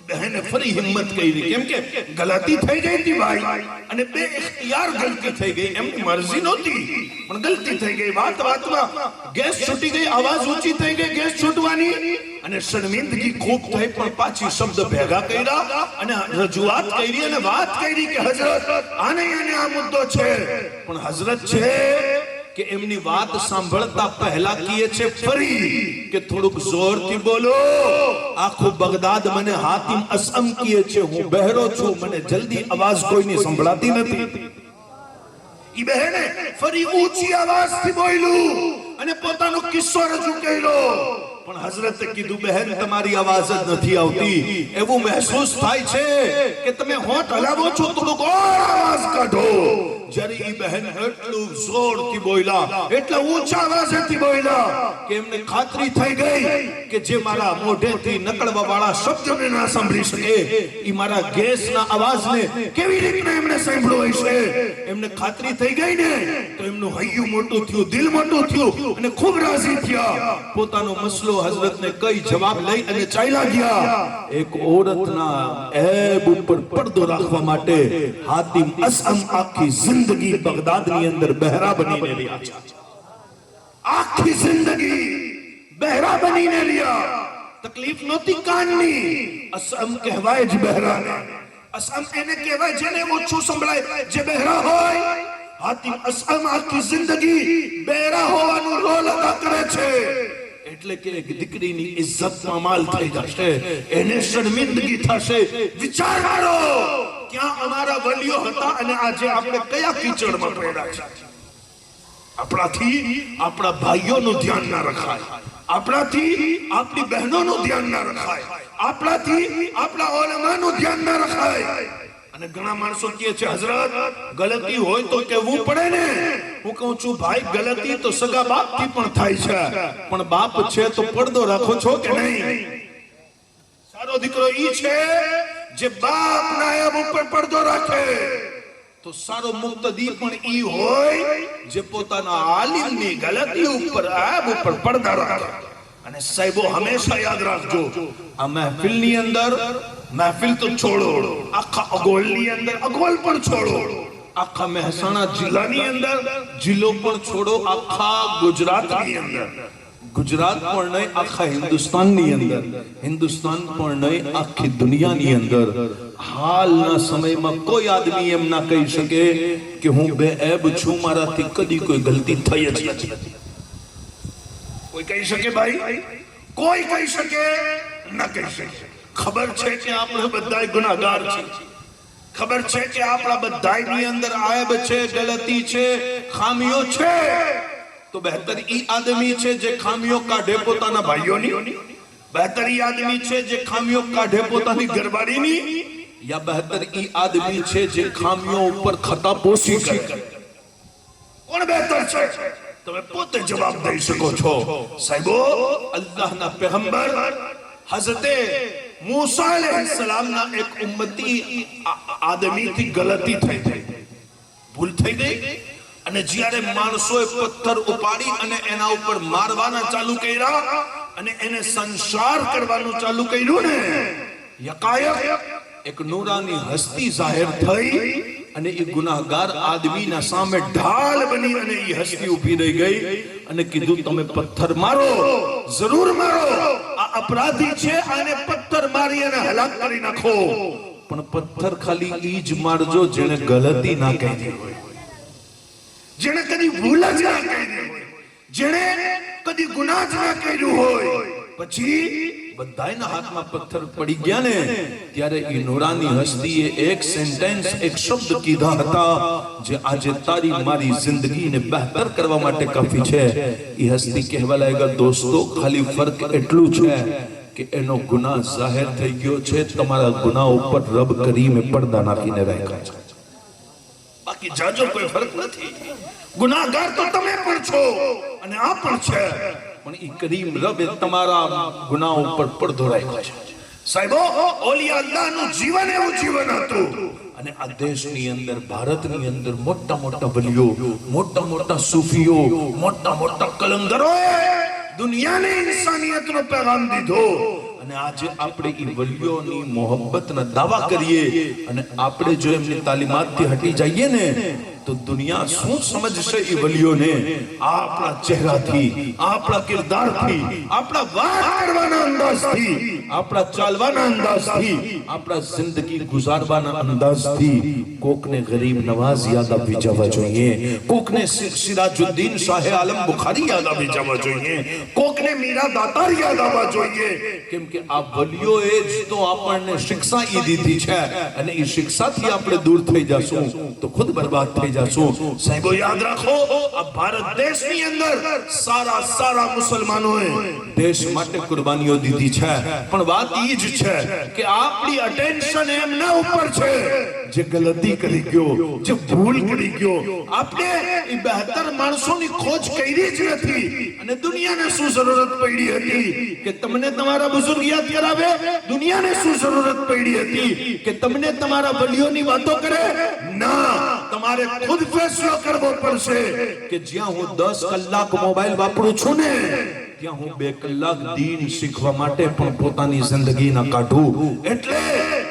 બહેને ફરી હિંમત કરી, કેમ કે ગલતી થઈ ગઈ હતી ભાઈ, અને બે ઇખ્તિયાર ગલતી થઈ ગઈ, એમની મરજી નહોતી પણ ગલતી થઈ ગઈ. વાતમાં ગેસ છૂટી ગઈ, આવાજ ઊંચી થઈ ગઈ ગેસ છૂટવાની, અને શર્મિંદગી ખૂબ થઈ, પણ પાછી શબ્દ ભેગા કર્યા અને રજૂઆત કરી અને વાત કરી કે હજરત આને આ મુદ્દો છે. પણ હજરત છે કે એમની વાત સાંભળતા પહેલા કહે છે ફરી કે થોડુંક જોરથી બોલો. આખું બગદાદ મને હાતિમ અસમ કહે છે, હું બહેરો છું, મને જલ્દી અવાજ કોઈની સંભળાતી નથી. ઈ બહેને ફરી ઊંચી અવાજથી બોલ્યું અને પોતાનો કિસ્સો રજૂ કર્યો. પણ હઝરતે કીધું, બહેન તમારી અવાજ જ નથી આવતી, એવું મહેસૂસ થાય છે કે તમે હોઠ હલાવો છો, થોડુંક અવાજ કાઢો. જ્યારે ઈ બહેન એટલું જોરથી બોલ્યા, એટલા ઊંચા અવાજથી બોલ્યા કે એમને ખાતરી થઈ ગઈ કે જે મારા મોઢેથી નીકળવા વાળા શબ્દને ના સાંભળી શકે, ઈ મારા ગેસના અવાજને કેવી રીતે એમણે સાંભળ્યો હશે. એમને ખાતરી થઈ ગઈ ને તો એમનું હૈયું મોટું થયું, દિલ મોટું થયું અને ખૂબ રાજી થયા. પોતાનો મસલો હઝરતને કઈ જવાબ લઈ અને ચાલ્યા ગયા. એક ઓરતના એબ ઉપર પડદો રાખવા માટે હાતિમ અસમ આખી જિંદગી બગદાદની અંદર બહેરા બનીને રહ્યા છે. આખી જિંદગી બહેરા બનીને રહ્યા. તકલીફ નહોતી કાનની. અસમ કહેવાય જ બહેરાને. અસમ એને કહેવાય જેને ઓછું સંભળાય, જે બહેરા હોય. હાતિમ અસમ આખી જિંદગી બહેરા હોવાનું રોલ અદા કરે છે. એટલે કે એક દીકરીની ઇજ્જત પામાલ થઈ જશે, એને શર્મિંદગી થશે. વિચાર કરો, ક્યાં અમારા વલીઓ હતા અને આજે આપણે કયા કીચડમાં પડ્યા છે. આપણાથી આપણા ભાઈઓનું ધ્યાન ના રખાય, આપણાથી આપણી બહેનોનું ધ્યાન ના રખાય, આપણાથી આપણા ઓલમાનું ધ્યાન ના રખાય. અને ઘણા માણસો કહે છે, હઝરત ગલતી હોય તો કહેવું પડે ને. હું કહું છું, ભાઈ ગલતી તો સગા બાપથી પણ થાય છે, પણ બાપ છે તો પડદો રાખો છો કે નહીં? સારો દીકરો ઈ છે જે બાપના એબ ઉપર પડદો રાખે. તો સારો મુક્તદી પણ ઈ હોય જે પોતાના આલિમની ગલતી ઉપર એબ ઉપર પડદા રાખે. અને સાહેબો હંમેશા યાદ રાખજો, આ મહેફિલની અંદર, મહેફિલ તો છોડો, આખા અગોલની અંદર અગોલ પણ છોડો, આખા મહેસાણા જિલ્લાની અંદર જિલ્લો પણ છોડો, આખા ગુજરાતની અંદર ગુજરાત પણ નહીં, આખા હિન્દુસ્તાનની અંદર હિન્દુસ્તાન પણ નહીં, આખી દુનિયાની અંદર હાલના સમયમાં કોઈ આદમી એમ ના કહી શકે કે હું બેએબ છું, મારાથી કદી કોઈ ગલતી થઈ જ નથી. કોઈ કહી શકે ભાઈ? કોઈ કહી શકે? ના કહી શકે. ખબર છે કે આપણે બધા ગુનાહગાર છે, ખબર છે કે આપણા બધાની અંદર આયબ છે, ગલતી છે, ખામીઓ છે. તો બહેતર ઈ આદમી છે જે ખામીઓ કાઢે પોતાના ભાઈઓની, બહેતર ઈ આદમી છે જે ખામીઓ કાઢે પોતાની ઘરવાળીની, યા બહેતર ઈ આદમી છે જે ખામીઓ ઉપર ખતાપોશી કરે? કોણ બહેતર છે? તમે પોતે જવાબ દઈ શકો છો. સાહેબો, અલ્લાહના પેગમ્બર હઝરતે મૂસા અલૈહિસ્સલામના એક ઉમ્મતી આદમીથી ગલતી થઈ ગઈ, ભૂલ થઈ ગઈ. અને જ્યારે માણસોએ પથ્થર ઉપાડી અને એના ઉપર મારવાના ચાલુ કર્યા અને એને સંસાર કરવાનું ચાલુ કર્યું ને, યકાયક એક નૂરાની હસ્તી જાહેર થઈ અને એ ગુનાહગાર આદમીના સામે ઢાલ બની અને એ હસ્તી ઊભી રહી ગઈ અને કીધું, તમે પથ્થર મારો, જરૂર મારો, આ અપરાધી છે, આને પથ્થર મારી અને હલાક કરી નાખો, પણ પથ્થર ખાલી ઈ જ મારજો જેને ગલતી ના કરી હોય. જેણે કદી ભૂલ જ ના કરી હોય, જેણે કદી ગુનાહ જ ના કર્યું હોય, પછી બધાયના હાથમાં પથ્થર પડી ગયા ને ત્યારે એ નૂરાની હસ્તીએ એક સેન્ટેન્સ, એક શબ્દ કીધા હતા જે આજે તારી મારી જિંદગીને બહેતર કરવા માટે કાફી છે. એ હસ્તી કહેવા લાગ્યા, દોસ્તો ખાલી ફર્ક એટલું છે કે એનો ગુનાહ જાહેર થઈ ગયો છે, તમારા ગુનાહ ઉપર રબ કરીમે પડદા નાખીને રાખ્યા છે. બાકી જાજો કોઈ ફરક નથી. ગુનાહગાર તો તમે પણ છો અને આ પણ છે, પણ ઈ કરીમ રબે તમારા ગુનાહ ઉપર પડદો રાખ્યો છે. સાહેબો, ઓલિયા અલ્લાહનું જીવન એવું જીવન હતું. અને આ દેશની અંદર, ભારતની અંદર મોટા મોટા વલીઓ, મોટા મોટા સૂફીઓ, મોટા મોટા કલંદરોએ દુનિયાને ઇન્સાનિયતનો પેગામ દીધો. અને આજે આપણે ઈ વલીઓની મોહબ્બતના દાવા કરીએ અને આપણે જો એમની તાલીમાતથી હટી જઈએ ને તો દુનિયા શું સમજશે ઈ વલીઓને? આપણા ચહેરાથી, આપણા કિરદારથી, આપણા વાત કરવાના અંદાજથી, આપણા ચાલવાના અંદાજથી, આપણા જિંદગી ગુજારવાના અંદાજથી કોકને ગરીબ નવાઝ યાદ આવી જવા જોઈએ, કોકને સિરાજુદ્દીન શાહે આલમ બુખારી યાદ આવી જવા જોઈએ, કોકને મીરા દાતાર યાદ આવવા જોઈએ. કેમ કે આ વલીઓએ જ તો આપણને શિક્ષા ઈ દીધી છે અને ઈ શિક્ષાથી આપણે દૂર થઈ જશું તો ખુદ બરબાદ થઈ જશું. સાહેબો, યાદ રાખો, આ ભારત દેશની અંદર સારા સારા મુસલમાનોએ દેશ માટે કુરબાનીઓ દીધી છે, પણ વાત ઈ જ છે કે આપણી અટેન્શન એમના ઉપર છે જે ગલતી કરી ગયો, જે ભૂલ કરી ગયો. આપણે એ બહેતર માણસોની ખોજ કરી જ નથી. અને દુનિયાને શું જરૂરત પડી હતી કે તમને તમારા બુઝુર્ગ યાદ કરાવે? દુનિયાને શું જરૂરત પડી હતી કે તમને તમારા વલીઓની વાતો કરે? ના, તમારે ખુદ ફેસલો કરવો પડશે કે જ્યાં હું 10 કલાક મોબાઈલ વાપરું છું ને ત્યાં હું 2 કલાક દીન શીખવા માટે પણ પોતાની જિંદગી ના કાઢું. એટલે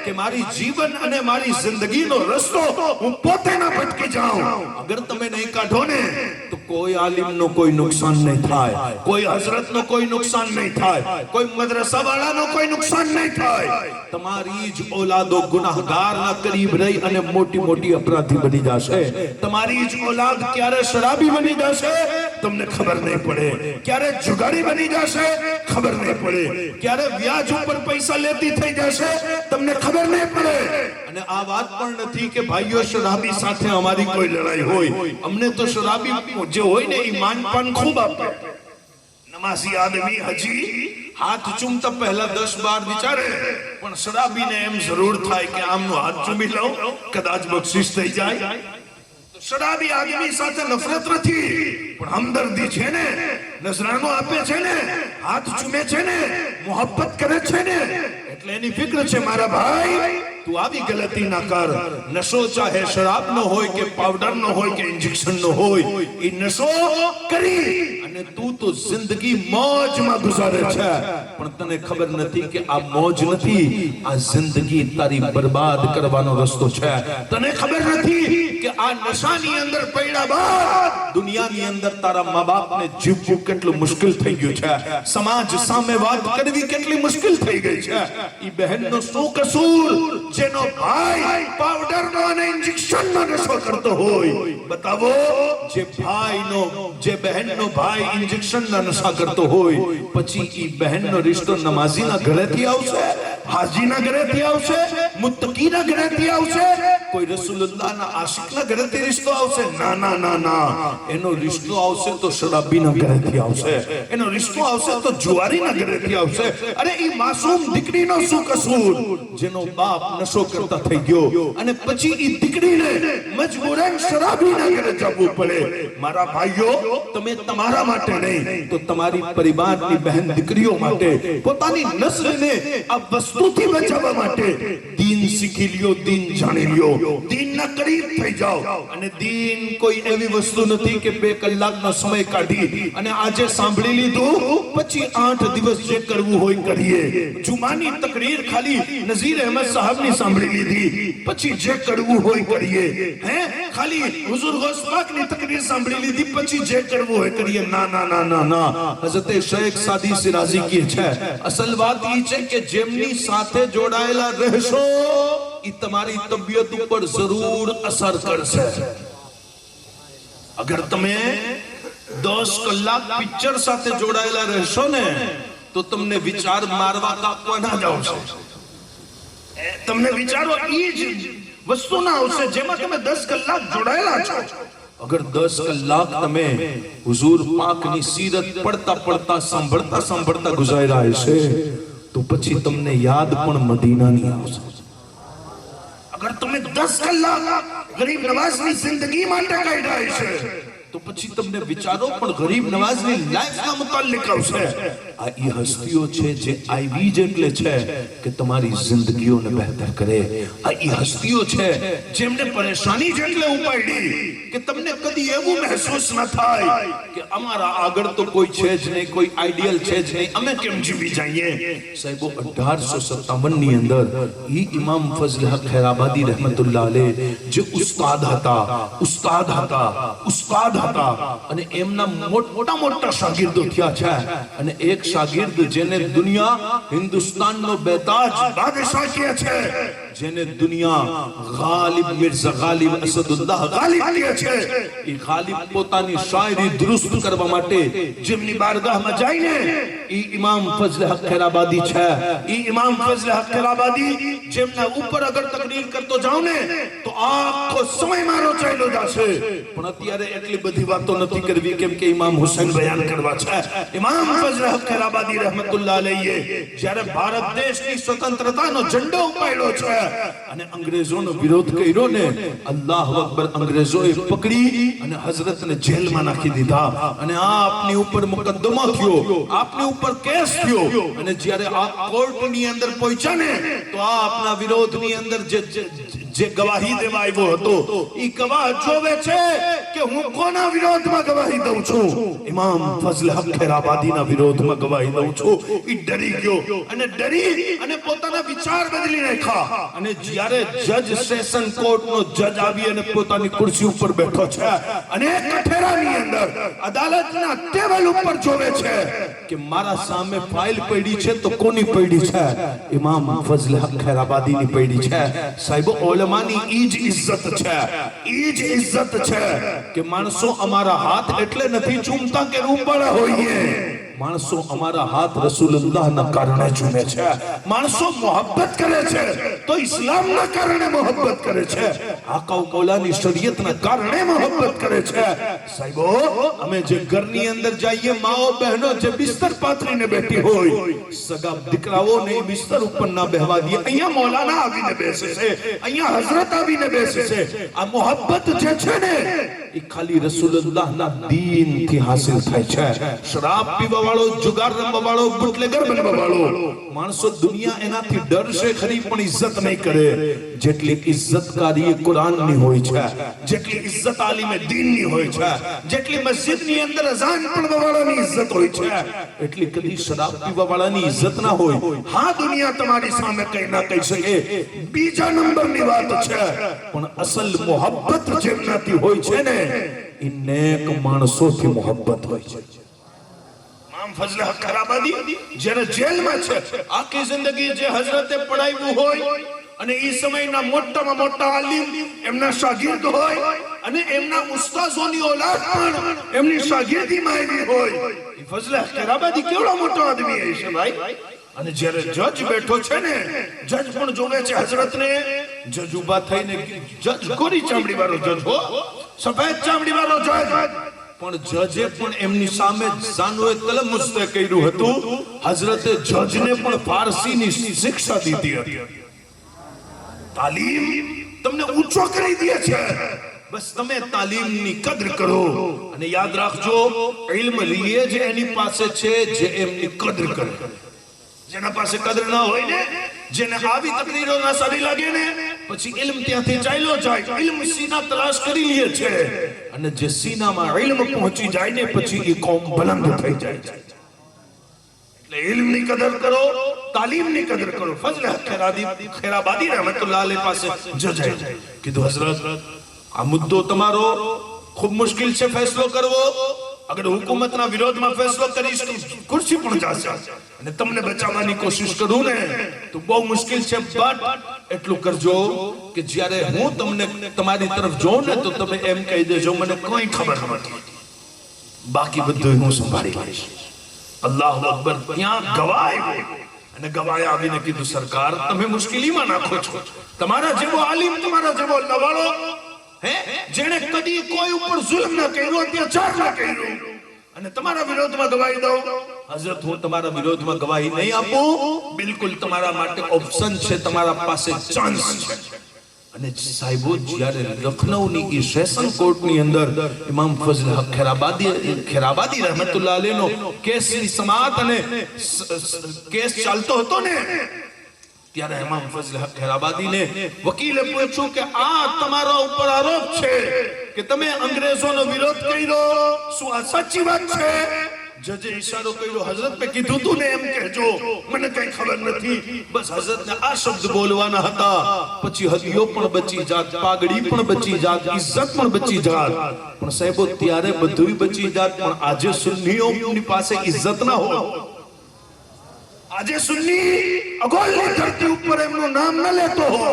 કે મારી જીવન અને મારી જિંદગીનો રસ્તો હું પોતે ના ભટકી જાઉં. અગર તમે નહીં કાઢો ને તો કોઈ આલિમનો કોઈ નુકસાન નહીં થાય, કોઈ હઝરતનો કોઈ નુકસાન નહીં થાય, કોઈ મદ્રસા વાળાનો કોઈ નુકસાન નહીં થાય. તમારી જ ઓલાદો ગુનાહગારના કરીબ રહી અને મોટી મોટી અપરાધી બની જશે. તમારી જ ઓલાદ ક્યારે શરાબી બની જશે તમને ખબર નહીં પડે, ક્યારે જુગારી બની જશે ખબર નહીં પડે, ક્યારે વ્યાજ ઉપર પૈસા લેતી થઈ જશે તમને ખબર નહીં પડે. અને આ વાત પણ નથી કે ભાઈઓ શરાબી સાથે અમારી કોઈ લડાઈ હોય. અમને તો શરાબી જે હોય ને એ માનપાન ખૂબ આપે. નમાઝી આદમી હજી હાથ ચૂમતા પહેલા 10-12 વિચારે, પણ શરાબીને એમ જરૂર થાય કે આમનો હાથ ચૂમી લઉં, કદાચ બક્ષિસ થઈ જાય. શરાબી આદમી સાથે નફરત નથી પણ હમદર્દી છે ને, નજરાનો આપે છે ને, હાથ ચૂમે છે ને, મોહબ્બત કરે છે ને, એટલે એની ફિક્ર છે મારા ભાઈ તું આવી ગલતી ના કર. નશો ચાહે શરાબનો હોય કે પાવડરનો હોય કે ઇન્જેક્શનનો હોય, એ નશો કરી અને તું તો જિંદગી મોજમાં ગુજારે છે, પણ તને ખબર નથી કે આ મોજ નથી, આ જિંદગી તારી બરબાદ કરવાનો રસ્તો છે. તને ખબર નથી કે આ નશાની અંદર પડ્યા બાદ દુનિયાની અંદર તારા મા બાપને જીવવું કેટલું મુશ્કેલ થઈ ગયું છે, સમાજ સામે વાત કરવી કેટલી મુશ્કેલ થઈ ગઈ છે. ઈ બહેનનો શું કસૂર જેનો ભાઈ પાવડરનો અને ઇન્જેક્શનનો નશો કરતો હોય? બતાવો. જે બહેનનો ભાઈ ઇન્જેક્શનના નશા કરતો હોય, પછી ઈ બહેનનો રિશ્તો નમાઝીના ઘરેથી આવશે, હાજીના ઘરેથી આવશે, મુત્તકીના ઘરેથી આવશે, કોઈ રસૂલુલ્લાહના આશિકના ઘરેથી રિશ્તો આવશે? ના ના ના ના, એનો રિશ્તો આવશે તો શરાબીના ઘરેથી આવશે, એનો રિશ્તો આવશે તો જુવારીના ઘરેથી આવશે. અરે ઈ માસૂમ દીકરીનો શું કસૂર જેનો બાપ નશો કરતા થઈ ગયો અને પછી ઈ દીકરીને મજબૂરન શરાબીના ઘરે જવું પડે? મારા ભાઈઓ, તમે તમારા માટે નહીં તો તમારી પરિવારની બહેન દીકરીઓ માટે, પોતાની નસ્લને આ વસ્તુથી બચાવવા માટે દીન શીખી લ્યો, દીન જાણી લ્યો, દીનના કરીબ થઈ જાઓ. અને દીન કોઈ એવી વસ્તુ નથી કે 2 કલાકનો સમય કાઢી અને આજે સાંભળી લીધું પછી 8 દિવસ જે કરવું હોય કરીએ. જુમાની તકરીર ખાલી નઝીર અહેમદ સાહેબની સાંભળી લીધી, પછી જે કરવું હોય કરીએ. ખાલી હુઝુર ગૌસ પાકની તકરીર સાંભળી લીધી, પછી જે કરવું હોય કરીએ. ના ના ના ના ના, હઝરત શેખ સાદી સિરાજી કહે છે અસલ વાત ઈ છે કે જેમની સાથે જોડાયેલા રહેશો ઈ તમારી તબિયત ઉપર જરૂર અસર કરશે. અગર તમે 10 કલાક પિક્ચર સાથે જોડાયેલા રહેશો ને તો તમને વિચાર મારવા કાપવા ના જ આવશે. તમને વિચારો એ જ વસ્તુ ના આવશે જેમાં તમે 10 કલાક જોડાયેલા છો. અગર 10 કલાક તમે હુઝુર પાકની સીરત પડતા સાંભળતા ગુજાર્યા હશે તો પછી તમને યાદ પણ મદીનાની આવશે. અગર તમે 10 કલાક ગરીબ નવાઝની જિંદગી માટે કાઢ્યા હશે તો પછી તમને વિચારો પણ ગરીબ નવાઝની લાઈફના મુતાલિક આવશે. આ એ હસ્તીઓ છે જે આવી જ એટલે છે કે તમારી જિંદગીઓને બહેતર કરે. આ એ હસ્તીઓ છે જેમને પરેશાની જ એટલે ઉપાડી કે તમને કદી એવું મહેસૂસ ન થાય કે અમારા આગળ તો કોઈ છે જ નહીં, કોઈ આઈડિયલ છે જ નહીં, અમે કેમ જીવી જઈએ. સાહેબો 1857 ની અંદર ઈ ઇમામ ફઝલ હક ખૈરાબાદી રહેમતુલ્લાહ અલૈહ જે ઉસ્તાદ હતા અને એમના મોટા શાગિર્દો થયા છે. અને એક શાગિર્દ જેને દુનિયા હિન્દુસ્તાનનો બેતાજ બાદશાહ કહે છે, જેને દુનિયા ગાલિબ મિર્ઝા ગાલિબ અસદુલ્લાહ ગાલિબ કહે છે. એ ગાલિબ પોતાની શાયરી દુરુસ્ત કરવા માટે જેમની બારગાહમાં જઈને ઈ ઇમામ ફઝલ હક ખૈરાબાદી છે. ઈ ઇમામ ફઝલ હક ખૈરાબાદી જેમના ઉપર અગર તકરીર કરતો જાવ ને તો આખો સમય મારો ચાલ્યો જશે. પણ અત્યારે એટલી બધી વાતો નથી કરવી કેમ કે ઇમામ હુસૈન બયાન કરવા છે. ઇમામ ફઝલ હક ખૈરાબાદી રહેમતુલ્લાહ અલૈહ જ્યારે ભારત દેશની સ્વતંત્રતાનો ઝંડો ઉપાડ્યો છે અને અંગ્રેજોનો વિરોધ કર્યો ને, અલ્લાહુ અકબર, અંગ્રેજોએ પકડી અને હઝરતને જેલમાં નાખી દીધા. અને આપની ઉપર મુકદ્દમો થયો, આપની ઉપર કેસ થયો. અને જ્યારે આપ કોર્ટની અંદર પહોંચ્યા ને તો આપના વિરોધની અંદર જે ગવાહી દેવા આવ્યો હતો એ ગવાહ જોવે છે કે હું કોના વિરોધમાં ગવાહી દઉં છું. ઇમામ ફઝલ હક ખૈરાબાદીના વિરોધમાં ગવાહી દઉં છું. એ ડરી ગયો અને પોતાના વિચાર બદલી નાખ્યા. અને જ્યારે જજ સેશન કોર્ટનો જજ આવી અને પોતાની ખુરશી ઉપર બેઠો છે અને કઠેરાની અંદર અદાલતના ટેબલ ઉપર જોવે છે કે મારા સામે ફાઇલ પડી છે તો કોની પડી છે? ઇમામ ફઝલ હક ખૈરાબાદીની પડી છે. સાહેબ ઉલમાની ઈ જ ઇજ્જત છે કે માણસો અમારા હાથ એટલે નથી ચૂમતા કે રૂપવાળા હોઈએ. માણસો અમારા હાથ રસૂલુલ્લાહના કારણે ચૂમે છે. માણસો મોહબ્બત કરે છે તો ઇસ્લામના કારણે મોહબ્બત કરે છે. આકા મૌલાની શરીયતના કારણે મોહબ્બત કરે છે. સાહેબો અમે જે ઘરની અંદર જઈએ, માઓ બહેનો જે બિસ્તર પાથરીને બેઠી હોય, સગા દીકરાઓને બિસ્તર ઉપર ના બેહવા દે. અહીંયા મૌલાના આવીને બેસે છે, અહીંયા હઝરત આવીને બેસે છે. આ મોહબ્બત જે છે ને એ ખાલી રસૂલુલ્લાહના દીનથી હાસિલ થાય છે. શરાબ પીવા વાળો, જુગાર રમવા વાળો, બુટલેગર બનવા વાળો માણસો દુનિયા એનાથી ડરશે ખરી પણ ઇજ્જત નહીં કરે જેટલી ઇજ્જતકારી કુરાનની હોય છે, જેટલી ઇજ્જત આલિમે દીનની હોય છે, જેટલી મસ્જિદની અંદર અઝાન પડવા વાળાની ઇજ્જત હોય છે, એટલી કદી શરાબ પીવા વાળાની ઇજ્જત ના હોય. હા, દુનિયા તમારી સામે કઈ ના કહી શકે, બીજા નંબરની વાત છે, પણ અસલ મોહબ્બત જેમનાથી હોય છે ને એ નેક માણસોથી મોહબ્બત હોય છે. ઇમામ ફઝલ હક ખૈરાબાદી જેને જેલમાં છે, આખી જિંદગી જે હઝરતે પડાવ્યું હોય અને એ સમયના મોટામાં મોટા આલિમ એમના શાગિર્દ હોય અને એમના ઉસ્તાઝોની ઔલાદ પણ એમની શાગિર્દીમાં આવી હોય. ફઝલ હક ખૈરાબાદી કેવડો મોટો આદમી હશે ભાઈ. અને જ્યારે જજ બેઠો છે ને, જજ પણ જોવે છે હઝરતને. જજ ઉભા થઈને, જજ ગોરી ચામડી વાળો જજ હો, સફેદ ચામડી વાળો જજ, પણ જજે પણ એમની સામે જાનોએ કલમ મુસ્તે કર્યું હતું. હઝરતે જજને પણ ફારસીની શિક્ષા દીધી હતી. તાલીમ તમને ઊંચો કરી દે છે. બસ તમે તાલીમની કદર કરો અને યાદ રાખજો, ઇલ્મ લીએ જે એની પાસે છે જે એમની કદર કરે. જેના પાસે કદર ના હોય ને, જેને આવી તકરીરો ના સારી લાગે ને, પછી ઇલ્મ ત્યાંથી ચાલ્યો જાય. ઇલ્મ સીના તલાશ કરી લે છે અને જે સીનામાં ઇલ્મ પહોંચી જાય ને પછી એ કોમ બુલંદ થઈ જાય છે. એટલે ઇલ્મની કદર કરો, તાલીમની કદર કરો. ફઝલ હક ખૈરાબાદી રહેમતુલ્લાહ અલૈહ પાસે જજ કીધું, હઝરત આ મુદ્દો તમારો ખૂબ મુશ્કેલ છે ફેસલો કરવો, અગર હુકુમતના વિરોધમાં ફેસલો કરીશ તો ખુરશી પણ જશે અને તમને બચાવવાની કોશિશ કરું ને તો બહુ મુશ્કેલ છે બટ એટલું કરજો કે જ્યારે હું તમને તમારી તરફ જોઉં ને તો તમે એમ કહી દેજો મને કોઈ ખબર નથી બાકી બધું હું સંભાળી લઈશ અલ્લાહુ અકબર ત્યાં ગવાય અને ગવાય આવીને કીધું સરકાર તમે મુશ્કેલીમાં નાખો છો તમારા જેવો આલિમ તમારા જેવો અલ્લાહવાળો હે જેણે કદી કોઈ ઉપર જુલ્મ ન કર્યો અત્યાચાર ન કર્યો અને તમારા વિરોધમાં ગવાહી દો હઝરત હું તમારા વિરોધમાં ગવાહી નહીં આપું બિલકુલ તમારા માટે ઓપ્શન છે તમારા પાસે ચાન્સ છે અને સાહેબો જ્યારે લખનૌની એ સેશન કોર્ટની અંદર ઇમામ ફઝલ હક ખેરાબાદી રહેમતુલ્લાહ અલૈહનો કેસની સમાઅત અને કેસ ચાલતો હતો ને ત્યારે ઇમામ ફઝલ હક ખેરાબાદીને વકીલે પૂછ્યું કે આ તમારા ઉપર આરોપ છે કે તમે અંગ્રેજોનો વિરોધ કર્યો શું આ સાચી વાત છે જજે ઈશારો કર્યો હઝરત મેં કીધું તું ને એમ કહેજો મને કઈ ખબર નથી બસ હઝરતને આ શબ્દ બોલવાના હતા પછી હદીઓ પણ બચી જાત પાઘડી પણ બચી જાત ઇજ્જત પણ બચી જાત પણ સાહેબો ત્યારે બધું બચી જાત પણ આજે સુન્નીઓની પાસે ઇજ્જત ના હોય આજે સુન્ની અગોલની ધરતી ઉપર એમનું નામ ન લેતો હો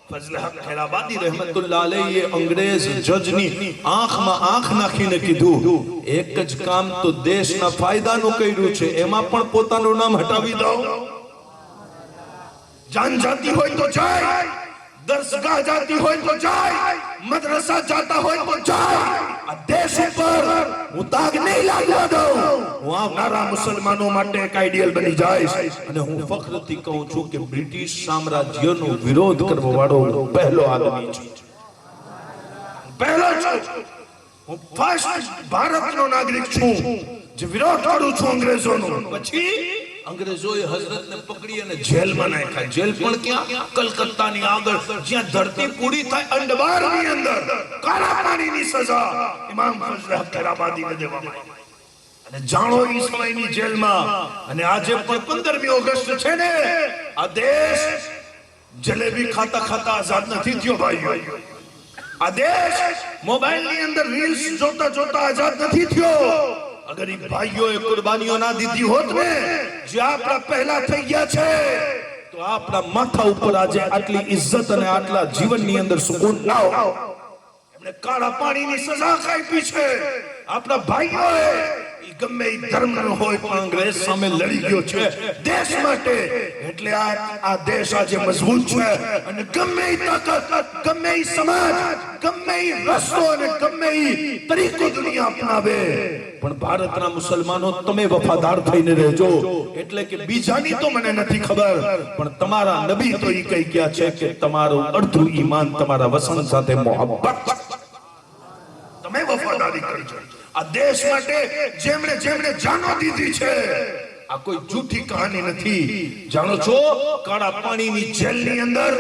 ફઝલ હક ખેરાબાદી રહેમતુલ્લાહ અલૈહી અંગ્રેજ જજની આંખમાં આંખ નાખીને કીધું એક જ કામ તો દેશના ફાયદાનું કર્યું છે એમાં પણ પોતાનું નામ હટાવી દો જાન જાતી હોય તો જાય દરસગાહ જાતી હોય તો જાય મદરસા જાતા હોય તો જાય આ દેશ ઉપર હું દાગ નહીં લાગવા દઉં હું આવનારા મુસલમાનો માટે એક આઈડિયલ બની જાય અને હું ફખરથી કહું છું કે બ્રિટિશ સામ્રાજ્યનો વિરોધ કરવા વાળો પહેલો આદમી છું પહેલો છું હું ફર્સ્ટ ભારતનો નાગરિક છું જે વિરોધ કરું છું અંગ્રેજોનો પછી અંગ્રેજોએ હઝરતને પકડી અને જેલમાં નાખ્યા જેલ પણ ક્યાં કલકત્તાની આગળ જ્યાં ધરતી પૂરી થાય અંડમાનની અંદર કાળા પાણીની સજા ઇમામ ફઝલ હક ખેરાબાદીને દેવામાં આવી અને જાણો ઈ સમયની જેલમાં અને આજે પણ 15મી ઓગસ્ટ છે ને આ દેશ જલેબી ખાતા ખાતા આઝાદ નથી થયો ભાઈઓ આ દેશ મોબાઈલની અંદર રીલ્સ જોતા જોતા આઝાદ નથી થયો અગર ઈ ભાઈઓએ કુરબાનીઓ ના દીધી હોત ને જે આપણા પહેલા થઈ ગયા છે તો આપણા માથા ઉપર આજે આટલી ઇજ્જત અને આટલા જીવનની અંદર સુકૂન ના હોય એમણે કાળા પાણીની સજા આપી છે આપણા ભાઈઓએ ગમે એ ધર્મનો હોય પણ અંગ્રેજ સામે લડી ગયો છે દેશ માટે એટલે આ દેશ આજે મજબૂત છે અને ગમે એ તાકાત ગમે એ સમાજ ગમે એ રસ્તો અને ગમે એ તરીકો દુનિયા અપનાવે પણ ભારતના મુસલમાનો તમે વફાદાર થઈને રહેજો એટલે કે બીજાની તો મને નથી ખબર પણ તમારા નબી તો ઈ કહી ગયા છે કે તમારું અડધું ઈમાન તમારા વસન સાથે મોહબ્બત તમે વફાદારી કરજો આ દેશ માટે જેમણે જાનો દીધી છે આ કોઈ જૂઠી કહાની નથી જાણો છો કાળા પાણીની જેલની અંદર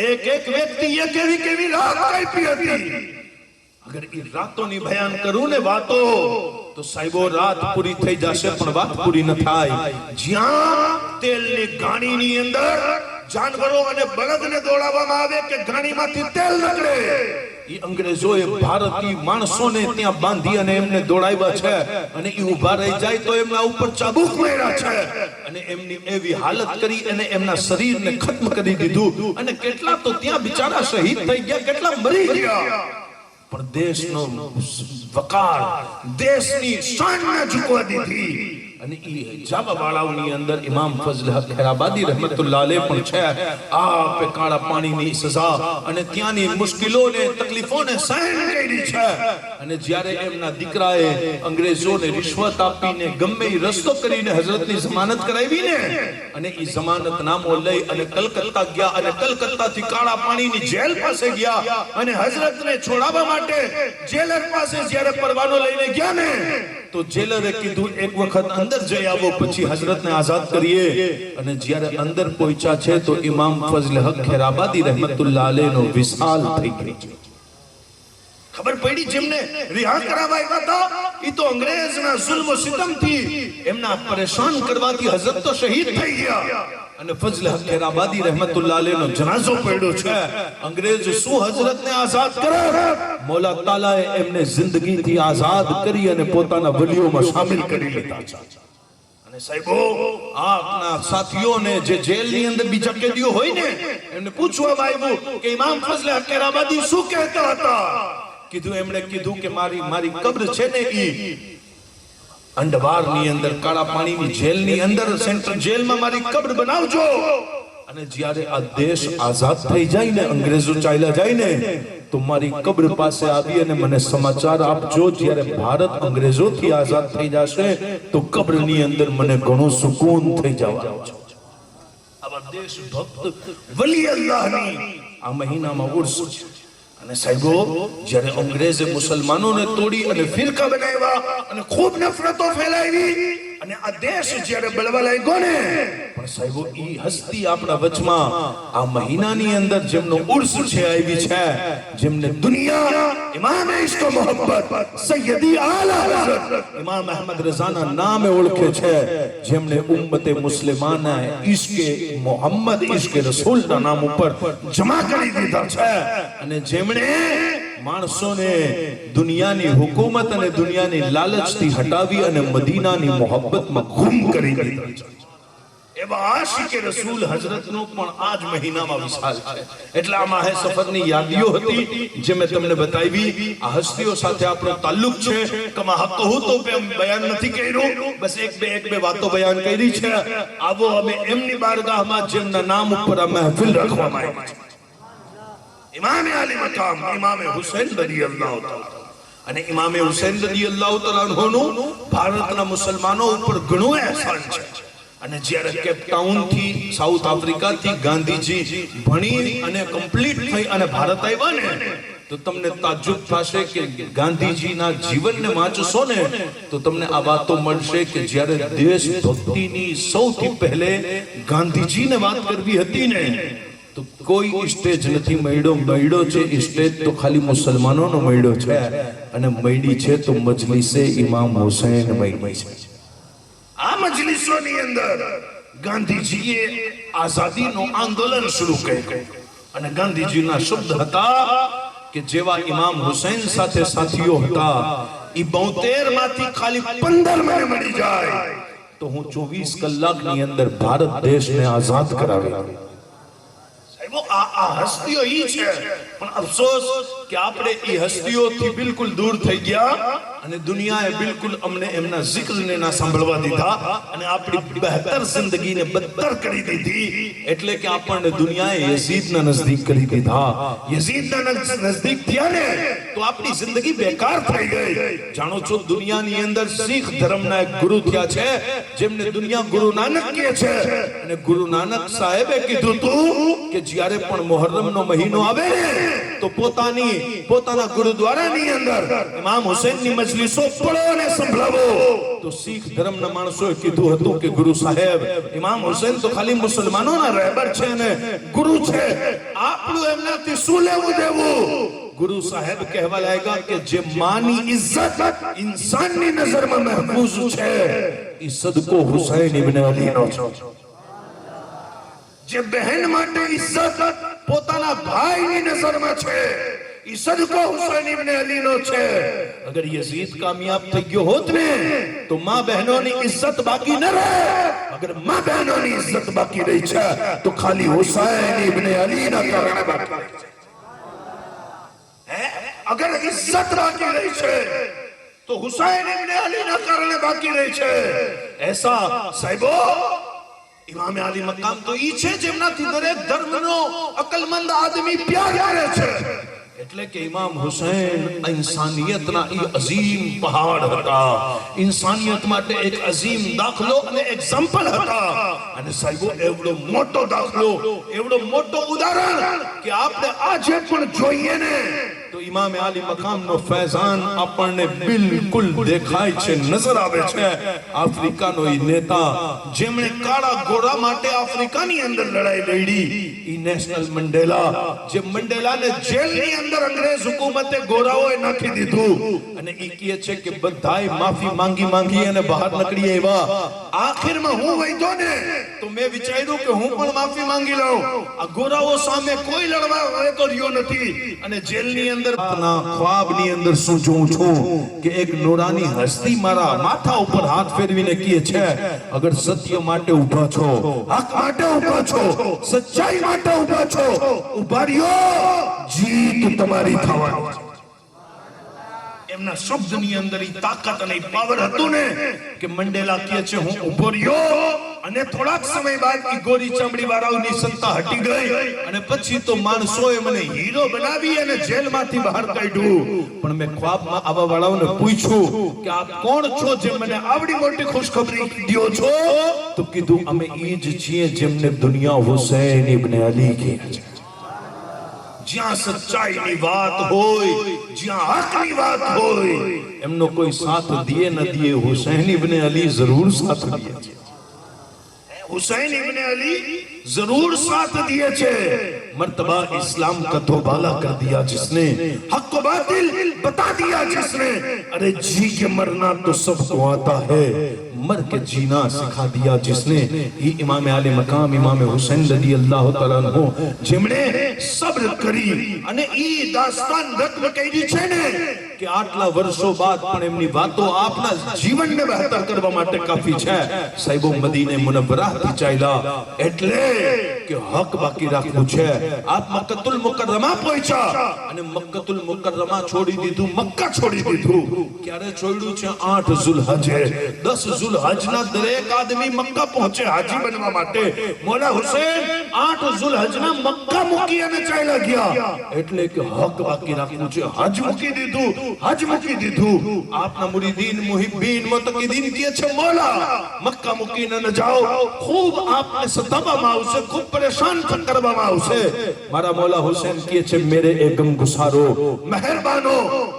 એક વ્યક્તિએ કેવી રાત કાપી હતી અગર એ રાતોની બયાન કરું ને વાતો તો સાહેબો રાત પૂરી થઈ જશે પણ વાત પૂરી ન થાય જ્યાં તેલની ગાણીની અંદર જાનવરો અને બળદને દોડાવવામાં આવે કે ગાણીમાંથી તેલ નીકળે ઈ અંગ્રેજોએ ભારતીય માણસોને ત્યાં બાંધી અને એમને દોડાવ્યા છે અને ઈ ઊભા રહી જાય તો એમના ઉપર ચાબુક માર્યા છે અને એમની એવી હાલત કરી અને એમના શરીરને ખત્મ કરી દીધું અને કેટલા તો ત્યાં બિચારા શહીદ થઈ ગયા કેટલા મરી ગયા પણ દેશનો વકાર દેશની શાનને ઝુકવા દીધી અને ઈ જાવા વાળાઓની અંદર ઇમામ ફઝલ હક ખેરાબાદી રહેમતુલ્લાહ અલૈહ પણ છે આપે કાળા પાણીની સજા અને ત્યાંની મુશ્કેલોને તકલીફોને સહન કરી છે અને જ્યારે એમના દીકરાએ અંગ્રેજોને રિશ્વત આપીને ગમે એ રસ્તો કરીને હઝરતની જમાનત કરાવી ને અને ઈ જમાનતનામો લઈ અને કલકત્તા ગયા અને કલકત્તાથી કાળા પાણીની જેલ પાસે ગયા અને હઝરતને છોડાવવા માટે જેલર પાસે જ્યારે પરવાનો લઈને ગયા ને તો જેલરે કીધું એક વખત અંદર જઈ આવો પછી હઝરતને આઝાદ કરીએ અને જ્યારે અંદર પહોંચ્યા છે તો ઇમામ ફઝલ હક ખેરાબાદી રહેમતુલ્લાહ અલૈહનો વિશાલ થઈ ગઈ છે ખબર પડી જેમને રિહા કરાવાયા હતા ઈ તો અંગ્રેજના જુલ્મ સિતમથી એમના પરેશાન કરવાથી હઝરત તો શહીદ થઈ ગયા અને ફજલ હક ખેરાબાદી રહેમતુલ્લાહ અલૈહનો જનાઝો પડ્યો છે. અંગ્રેજ શું હજરતને આઝાદ કરે, મૌલા તાલાએ એમને જિંદગીથી આઝાદ કરી અને પોતાના વલીઓમાં શામિલ કરી લીધા છે. અને સાહેબો આપના સાથીઓને જે જેલની અંદર બીજા કેદીઓ હોય ને એમને પૂછવામાં આવ્યું કે ઇમામ ફજલ હક ખેરાબાદી શું કહેતા હતા. એમણે કીધું કે મારી કબ્ર છે ને ઈ અંડવારની અંદર કાળા પાણીની જેલની અંદર સેન્ટ્રલ જેલમાં મારી કબ્ર બનાવજો. અને જ્યારે આ દેશ આઝાદ થઈ જાય ને, અંગ્રેજો ચાલ્યા જાય ને, તો મારી કબ્ર પાસે આવી અને મને સમાચાર આપજો. જ્યારે ભારત અંગ્રેજોથી આઝાદ થઈ જશે તો કબ્રની અંદર મને ઘણું સુકૂન થઈ જવાનું છે. આવા દેશ ભક્ત વલી અલ્લાહની આ મહિનામાં ઉર્સ છે. અને સાહેબો જ્યારે અંગ્રેજે મુસલમાનોને તોડી અને ફિરકા બનાવ્યા અને ખૂબ નફરતો ફેલાવી અને આ દેશ જ્યારે બળવા લાગ્યો ને, પણ સાહેબો ઈ હસ્તી આપણા વચમાં આ મહિનાની અંદર જેમનો ઉર્સ છે આવી છે, જેમને દુનિયા ઇમામ ઇશ્ક મોહબ્બત સૈયદી આલા હઝરત ઇમામ અહમદ રઝાના નામે ઓળખે છે, જેમણે ઉમ્મતે મુસ્લિમાના ઇશ્કે મોહમ્મદ ઇશ્કે રસૂલના નામ ઉપર જમા કરી દીધા છે. અને જેમણે માણસોને દુનિયાની હુકુમત અને દુનિયાની લાલચથી હટાવી અને મદીનાની મોહબ્બતમાં ગુમ કરી દીધા છે. એવા આશિકે રસૂલ હઝરતનો પણ આજ મહિનામાં વિશાલ છે. એટલે આ માહે સફરની યાદીઓ હતી જે મેં તમને બતાવી. આ હસ્તીઓ સાથે આપણો તાલ્લુક છે. કમા હક કહું તો બયાન નથી કર્યું, બસ એક બે વાતો બયાન કરી છે. આવો અમે એમની બારગાહમાં જેમના નામ ઉપર આ મહેફિલ રાખવામાં આવી છે. ઇમામ આલી મકામ ઇમામ હુસૈન રદિયલ્લાહુ તઆલા. અને ઇમામ હુસૈન રદિયલ્લાહુ તઆલા અન્હુનું ભારતના મુસલમાનો ઉપર ઘણું અહેસાન છે. અને જ્યારે કેપટાઉન થી સાઉથ આફ્રિકા થી ગાંધીજી ભણી અને કમ્પ્લીટ થઈ અને ભારત આવ્યા ને, તો તમને તાજ્જુબ થશે કે ગાંધીજીના જીવનને વાંચશો ને તો તમને આ વાતો મળશે કે જ્યારે દેશ ભક્તિની સૌથી પહેલે ગાંધીજીને વાત કરવી હતી ને, તો કોઈ સ્ટેજ નથી મળ્યો છે. સ્ટેજ તો ખાલી મુસલમાનોનો મળ્યો છે અને મળી છે તો મજલિસે ઇમામ હુસૈન મળી છે. આ મજલિસોની અંદર ગાંધીજીએ આઝાદીનું આંદોલન શરૂ કર્યું. અને ગાંધીજીના શબ્દ હતા કે જેવા ઇમામ હુસૈન સાથે સાથીઓ હતા, ઈ 72 માંથી ખાલી 15 મને મળી જાય તો હું 24 કલાકની અંદર ભારત દેશને આઝાદ કરાવી. આ હસ્તીઓ ઈ છે, પણ અફસોસ કે આપણે ઈ હસ્તીઓથી બિલકુલ દૂર થઈ ગયા અને દુનિયાએ બિલકુલ અમને એમના જિક્રને ના સાંભળવા દીધા અને આપણી બહેતર જિંદગીને બદતર કરી દીધી. એટલે કે આપણને દુનિયાએ યઝીદના નજદીક કરી દીધા. યઝીદના નજદીક થયા ને તો આપણી જિંદગી બેકાર થઈ ગઈ. જાણો છો દુનિયાની અંદર શીખ ધર્મના એક ગુરુ થયા છે જેમને દુનિયા ગુરુ નાનક કહે છે. અને ગુરુ નાનક સાહેબે કીધું તું કે જ્યારે પણ મુહર્રમનો મહિનો આવે તો પોતાના ગુરુદ્વારાની અંદર ઇમામ હુસૈનની મજલિસો પઢો અને સંભળાવો. તો શીખ ધર્મના માણસોએ કીધું હતું કે ગુરુ સાહેબ, ઇમામ હુસૈન તો ખાલી મુસલમાનોના રહેબર છે અને ગુરુ છે, આપણું એમનાથી શું લેવું દેવું? ગુરુ સાહેબ કહેવા લાગ્યા કે જે માની ઇજ્જત ઇન્સાનની નજરમાં મહફૂઝ છે એ સદકો હુસૈન ઇબ્ન અલીનો છે. જે બહેન માટે ઇજ્જત પોતાના ભાઈની નજરમાં છે એ સદકો હુસૈન ઇબ્ન અલીનો છે. અગર યઝીદ કામયાબ થઈ ગયો હોત ને તો માં બહેનોની ઇજ્જત બાકી ન રહે. અગર માં બહેનોની ઇજ્જત બાકી રહી છે તો ખાલી હુસૈન ઇબ્ન અલીના કારણે બાકી રહી છે. અગર ઇજ્જત બાકી રહી છે તો હુસૈન ઇબ્ન અલીના કારણે બાકી રહી છે. એસા સાહેબો ઇમામ આલી મકામ તો ઈ છે જેમનાથી દરેક ધર્મનો અકલમંદ આદમી પ્યાર કરે છે. એટલે કે ઇમામ હુસૈન ઇન્સાનિયતના ઈ અઝીમ પહાડ હતા. ઇન્સાનિયત માટે એક અઝીમ દાખલો અને એક્ઝામ્પલ હતા. અને સાહેબો એવડો મોટો દાખલો, એવડો મોટો ઉદાહરણ કે આપણે આજે પણ જોઈએ ને તો તો ઇમામ આલી મકામનો ફૈઝાન આપણને બિલકુલ દેખાય છે, નજર આવે છે. આફ્રિકાનો ઈ નેતા જેમણે કાળા ગોરા માટે આફ્રિકાની અંદર લડાઈ લડી, ઈ નેશનલ મંડેલા, જે મંડેલાને જેલની અંદર અંગ્રેજ હુકુમતે ગોરાઓએ નાખી દીધું અને ઈ કહે છે કે બધાએ માફી માંગી અને બહાર નીકળી આવ્યા. આખિરમાં હું વૈધો ને તો મેં વિચાર્યું કે હું પણ માફી માંગી લઉં. આ ગોરાઓ સામે કોઈ લડવા વાળો તો રહ્યો નથી અને જેલની અંદર ખ્વાબની અંદર શું જોઉં છું કે એક નૂરાની હસ્તી મારા માથા ઉપર હાથ ફેરવીને કહે છે, અગર સત્ય માટે ઊભા છો, હક માટે ઊભા છો, સચ્ચાઈ માટે ઊભા છો, ઊભા રહ્યો, જીત તમારી થવાની છે. એમના શબ્દની અંદર ઈ તાકાત અને પાવર હતું ને કે મંડેલા કહે છે હું ઊભો રહ્યો અને થોડાક સમય બાદ ઈ ગોરી ચામડી વાળાઓની સત્તા હટી ગઈ અને પછી તો માણસોએ મને હીરો બનાવી અને જેલમાંથી બહાર કાઢ્યું. પણ મેં ખ્વાબમાં આવા વાળાઓને પૂછ્યું કે આપ કોણ છો જે મને આવડી મોટી ખુશખબરી દ્યો છો? તો કીધું અમે ઈ જ છીએ જેમને દુનિયા હુસૈન ઇબ્ન અલી કહે છે. જ્યાં સચ્ચાઈની વાત હોય, જ્યાં હકની વાત હોય, એમનો કોઈ સાથ દિયે ન દિયે હુસૈન ઇબ્ન અલી જરૂર સાથ દિયે છે. हुसैन इब्न अली जरूर साथ दिए थे. मर्तबा इस्लाम का धोबाला कर दिया जिसने, हक को बातिल बता दिया जिसने. अरे जी के मरना तो सबको आता है, मर के जीना सिखा दिया जिसने. ये इमाम आले मकाम इमाम हुसैन रज़ी अल्लाह तआला अन्हु જેમણે સબ્ર કરી અને ઈ દાસ્તાન રત્ન કરી છે ને કે આટલા વર્ષો બાદ પણ એમની વાતો આપના જીવનને બહેતર કરવા માટે કાફી છે. સાહેબો મદીને મુનવ્વરાથી ચાલ્યા એટલે કે હક બાકી રાખવું છે. આપ મક્કતુલ મુકર્રમા પહોંચ્યા અને મક્કતુલ મુકર્રમા છોડી દીધું, મક્કા છોડી દીધું. ક્યારે છોડ્યું છે? 8 ઝુલહજે. 10 ઝુલહજના દરેક આદમી મક્કા પહોંચે હાજી બનવા માટે. મોલા હુસૈન 8 ઝુલહજના મક્કા મૂકી અને ચાલ્યા ગયા. એટલે કે હક બાકી રાખવું છે. હજ મૂકી દીધું, હજ મૂકી દીધું. આપના મુરીદીન મુહિબ્બીન મુતકીદીન કહે છે મોલા મક્કા મૂકીને ન જાઓ, ખૂબ આપને સતાવવામાં આવશે, ખૂબ પરેશાન કરવામાં આવશે. મારા મौला हुसैन કહે છે मेरे ए गमगुसारो मेहरबानो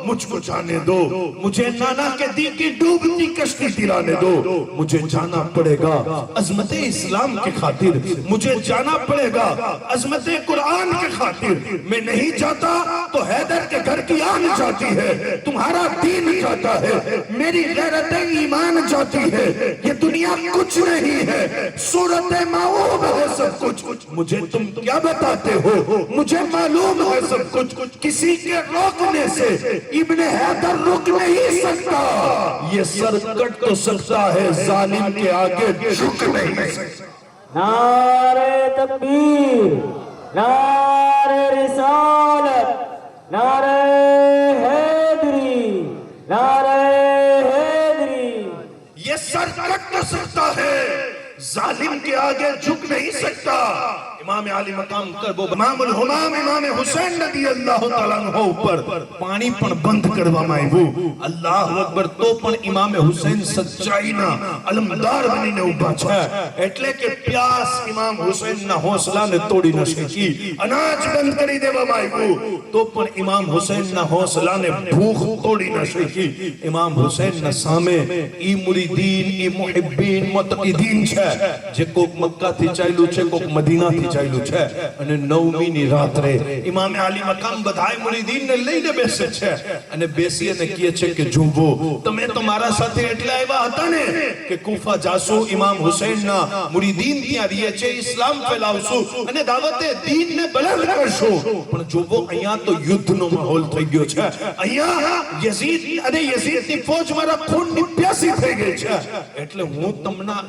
मुझको जाने दो, मुझे नाना के दी की डूबती कश्ती दिलाने दो. मुझे जाना पड़ेगा अजमत इस्लाम के खातिर, मुझे जाना पड़ेगा अजमत कुरान के खातिर. मैं नहीं जाता तो हैदर के घर की आन जाती है, तुम्हारा दीन जाता है, मेरी गैरत ईमान जाती है. ये दुनिया कुछ नहीं है, सूरत माऊब है सब कुछ. मुझे तुम क्या बताते हो? मुझे मालूम है सब कुछ. किसी के रोकने से इब्न हैदर रुक नहीं सकता. ये सर कट तो सकता है, जालिम के आगे झुक नहीं सकता. नारे तकबीर, नारे रिसालत, नारे हैदरी, नारे हैदरी. ये सर कट तो सकता है, जालिम के आगे झुक नहीं सकता. इमाम आली मकाम करबो इमामुल हुमाम इमाम हुसैन रज़ी अल्लाह तआला अन्हु ઉપર પાણી પણ બંધ કરવામાં આવ્યું. અલ્લાહુ અકબર. તો પણ ઇમામ હુસૈન સચ્ચાઈના અલમદાર બનીને ઊભા છે. એટલે કે પ્યાસ ઇમામ હુસૈનના હોસલાને તોડી ન શકી. અનાજ બંધ કરી દેવામાં આવ્યું તો પણ ઇમામ હુસૈનના હોસલાને ભૂખ તોડી ન શકી. ઇમામ હુસૈનના સામે ઈ મુરીદીન, ઈ મુહિબ્બીન, મુતકીદીન છે જે કોક મક્કાથી ચાલ્યું છે, કોક મદીનાથી ચાલ્યું છે. અને 9મી ની રાત્રે ઇમામ આલી મકામ બધાય મુરીદીનને લઈને બેસે છે અને બેસી અને કહે છે કે જુઓ તમે તો મારા સાથે એટલે આવ્યા હતા ને કે કૂફા જાસુ, ઇમામ હુસૈનના મુરીદીન ત્યાં રહે છે, ઇસ્લામ ફેલાવશું અને દાવતે દીનને બલંદ કરશું. પણ જુઓ અહીંયા તો યુદ્ધનો માહોલ થઈ ગયો છે. અહીંયા યઝીદ અને યઝીદની ફૌજ મારા ખૂનની પ્યાસી થઈ ગઈ છે. એટલે હું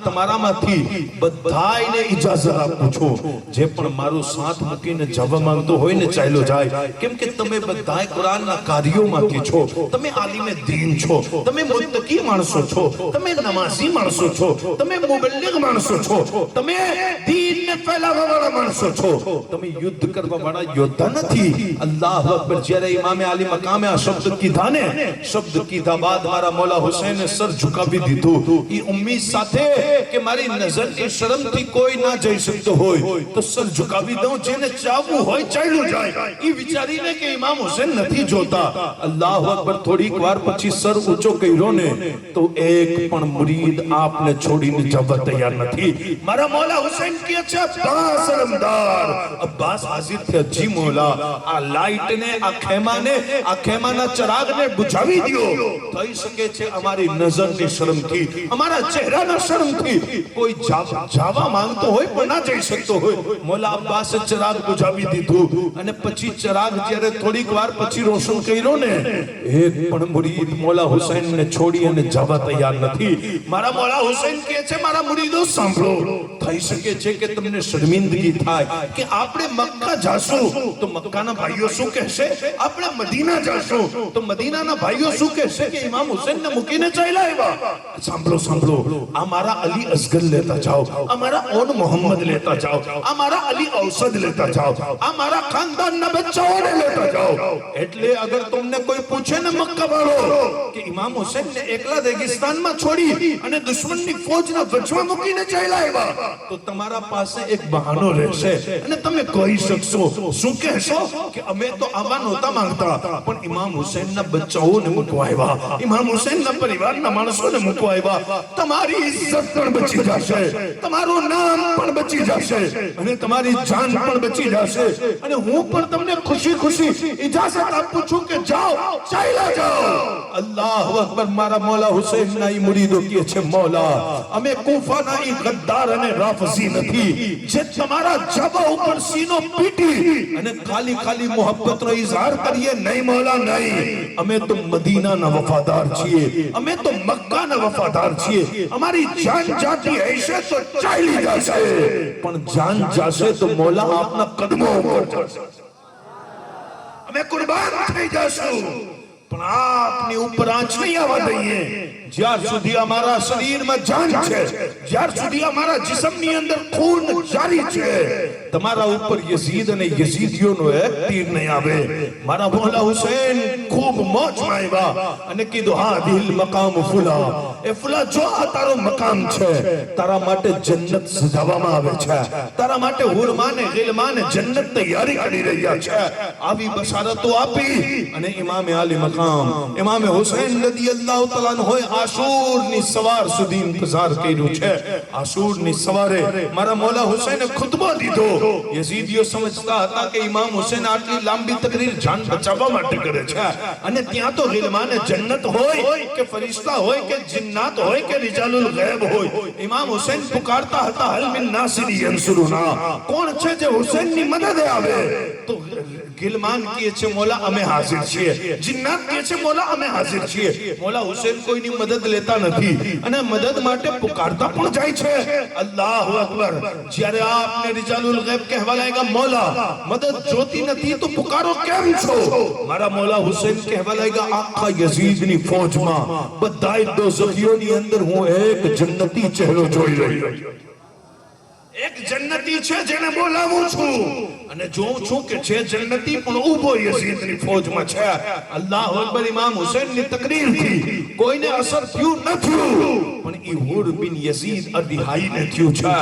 તમારામાંથી બધાયને ઇજાઝત આપું છું. જે પણ મારું સાથ મૂકીને જવા માંગતો હોય ને ચાલ્યો જાય. કેમ કે તમે બધાય કુરાનના કાર્યોમાંથી છો, તમે આલિમે દીન છો, તમે મુત્તકી માણસો છો, તમે નમાઝી માણસો છો, તમે મુબલ્લિગ માણસો છો, તમે દીનને ફેલાવવા વાળા માણસો છો, તમે યુદ્ધ કરવા વાળા યોદ્ધા નથી. અલ્લાહુ અકબર. જ્યારે ઇમામે આલી મકામે આ શબ્દ કીધા ને, શબ્દ કીધા બાદ મારા મૌલા હુસૈને સર ઝુકાવી દીધું. ઈ ઉમ્મીદ સાથે કે મારી નજરની શરમથી કોઈ ના જઈ શકતો હોય તો સર ઝુકાવી દઉં, જેને ચાવવું હોય ચાલ્યું જાય, એ વિચારીને કે ઇમામ હુસેન નથી જોતા. અલ્લાહુ અકબર. થોડીક વાર પછી સર ઊંચો કર્યો ને તો એક પણ મુરીદ આપને છોડીને જવા તૈયાર નથી. મારા મૌલા હુસૈન કહે છે, અબ્બાસ અલમદાર. અબ્બાસ હાજર થયા. જી મૌલા, આ લાઈટ ને, આ ખેમાને, આ ખેમાના ચરાગને બુઝાવી દો. થઈ શકે છે અમારી નજરની શરમથી, અમારા ચહેરાના શરમથી કોઈ જાવા માંગતો હોય પણ ના જઈ શકતો હોય. મૌલા અબ્બાસે ચરાગ બુઝાવી દીધું અને પછી ચરાગ જ્યારે થોડીક વાર પછી રોશન કર્યો ને, એક પણ મુરીદ મૌલા હુસૈનને છોડી અને જવા તૈયાર નથી. મારા મૌલા હુસૈન કહે છે, મારા મુરીદો સાંભળો, થઈ શકે છે કે તમને શર્મિંદગી થાય કે આપણે મક્કા જાશું તો મક્કાના ભાઈઓ શું કહેશે, આપણે મદીના જાશું તો મદીનાના ભાઈઓ શું કહેશે કે ઇમામ હુસૈનને મૂકીને ચાલ્યા આવ્યા. સાંભળો સાંભળો, આ મારા અલી અસગર લેતા જાઓ, આ મારા ઓન મોહમ્મદ લેતા જાઓ, આ મારા અલી ઔસદ લેતા જાઓ, આ મારા ખાનદાનના બચ્ચાઓને લેતા જાઓ. એટલે અગર તમને કોઈ પૂછે ને મક્કા વાળો કે ઇમામ હુસૈનને એકલા રેગિસ્તાનમાં છોડી અને દુશ્મનની ફૌજના વચમાં મૂકીને ચાલ્યા આવ્યા, તો તમારા પાસે એક બહાનો રહેશે અને તમે કહી શકશો, શું કહેશો કે અમે તો આવા નહોતા માંગતા, પણ ઇમામ હુસૈનના બચ્ચાઓને મૂકવા આવ્યા, ઇમામ હુસૈનના પરિવારના માણસોને મૂકવા આવ્યા. તમારી ઇજ્જત પણ બચી જશે, તમારું નામ પણ બચી જશે અને તમારી જાન પણ બચી જશે. અને હું પણ તમને ખુશી ખુશી ઇજાઝત આપું છું કે જાઓ, ચાલ્યા જાઓ. અલ્લાહુ અકબર. મારા મૌલા હુસૈનના ઈ મુરીદો કહે છે, મૌલા, અમે કૂફાના ઈ ગદ્દાર અને રાફઝી નથી જે તમારા જબા ઉપર સીનો પીટી અને ખાલી ખાલી મોહબ્બતનો ઇઝહાર કરીએ. નહીં મૌલા, નહીં. અમે તો મદીનાના વફાદાર છીએ, અમે તો મક્કાના વફાદાર છીએ. અમારી જાન જાતી હશે તો ચાલી જશે, પણ જાન જશે તો મૌલા આપના કદમો ઉપર જશે. અમે કુરબાન થઈ જશું, પણ આપની ઉપર આંચ નહીં આવવા દઈએ. જ્યાર સુધી અમારા શરીરમાં જાન છે, જ્યાર સુધી અમારા જિસ્મની અંદર ખૂન જારી છે, તમારા ઉપર યઝીદ અને યઝીદીઓનો એક તીર નહીં આવે. મારા મૌલા હુસૈન ખૂબ મોજમાં આવ્યા અને કીધું, હા દિલ મકામ ફુલા, એ ફુલા જો આ તારો મકામ છે, તારા માટે જન્નત સજાવવામાં આવે છે, તારા માટે હુરમાને ગિલમાને જન્નત તૈયારી કરી રહ્યા છે. આવી બશારતો આપી અને ઇમામે આલી મકામ ઇમામે હુસૈન રદિયલ્લાહુ તઆલા અન્હુ આશૂરની સવાર સુધી ઇંતજાર કર્યું છે. આશૂરની સવારે મારા મૌલા હુસૈને ખુતબો દીધો. યઝીદીઓ સમજતા હતા કે ઇમામ હુસૈન આટલી લાંબી તકરીર જાન બચાવવા માટે કરે છે અને ત્યાં તો ગિલમાને જન્નત હોય કે ફરિશ્તા હોય કે જિન્નાત હોય કે રિજાલુલ ગૈબ હોય, ઇમામ હુસૈન પુકારતા હતા, હલ મિન નાસિરી યંસુરુના, કોણ છે જે હુસૈનની મદદે આવે? તો ગિલમાન કહે છે, મૌલા અમે હાજર છીએ. જિન્નાત કહે છે, મૌલા અમે હાજર છીએ. મૌલા હુસૈન કોઈની મદદ લેતા નથી અને મદદ માટે પુકારતા પણ જાય છે. અલ્લાહુ અકબર. જ્યારે આપને રિજાલુલ ગૈબ કહેવા લાગ્યા, મૌલા મદદ જોતી નથી તો પુકારો કેમ છો? મારા મૌલા હુસૈન કહેવા લાગ્યા, આખા યઝીદની ફૌજમાં બધાય દોઝખીઓની અંદર હું એક જન્નતી ચહેરો જોઈ રહ્યો છું. એક જન્નતી છે જેને બોલાવું છું અને જોઉં છું કે જે જન્નતી પણ ઊભો યઝીદની ફૌજમાં છે. અલ્લાહુ અકબર. ઇમામ હુસૈનની તકરીરથી કોઈને અસર થયું નથી, પણ ઈ હુર બિન યઝીદ અરિહાઈને થયું છે,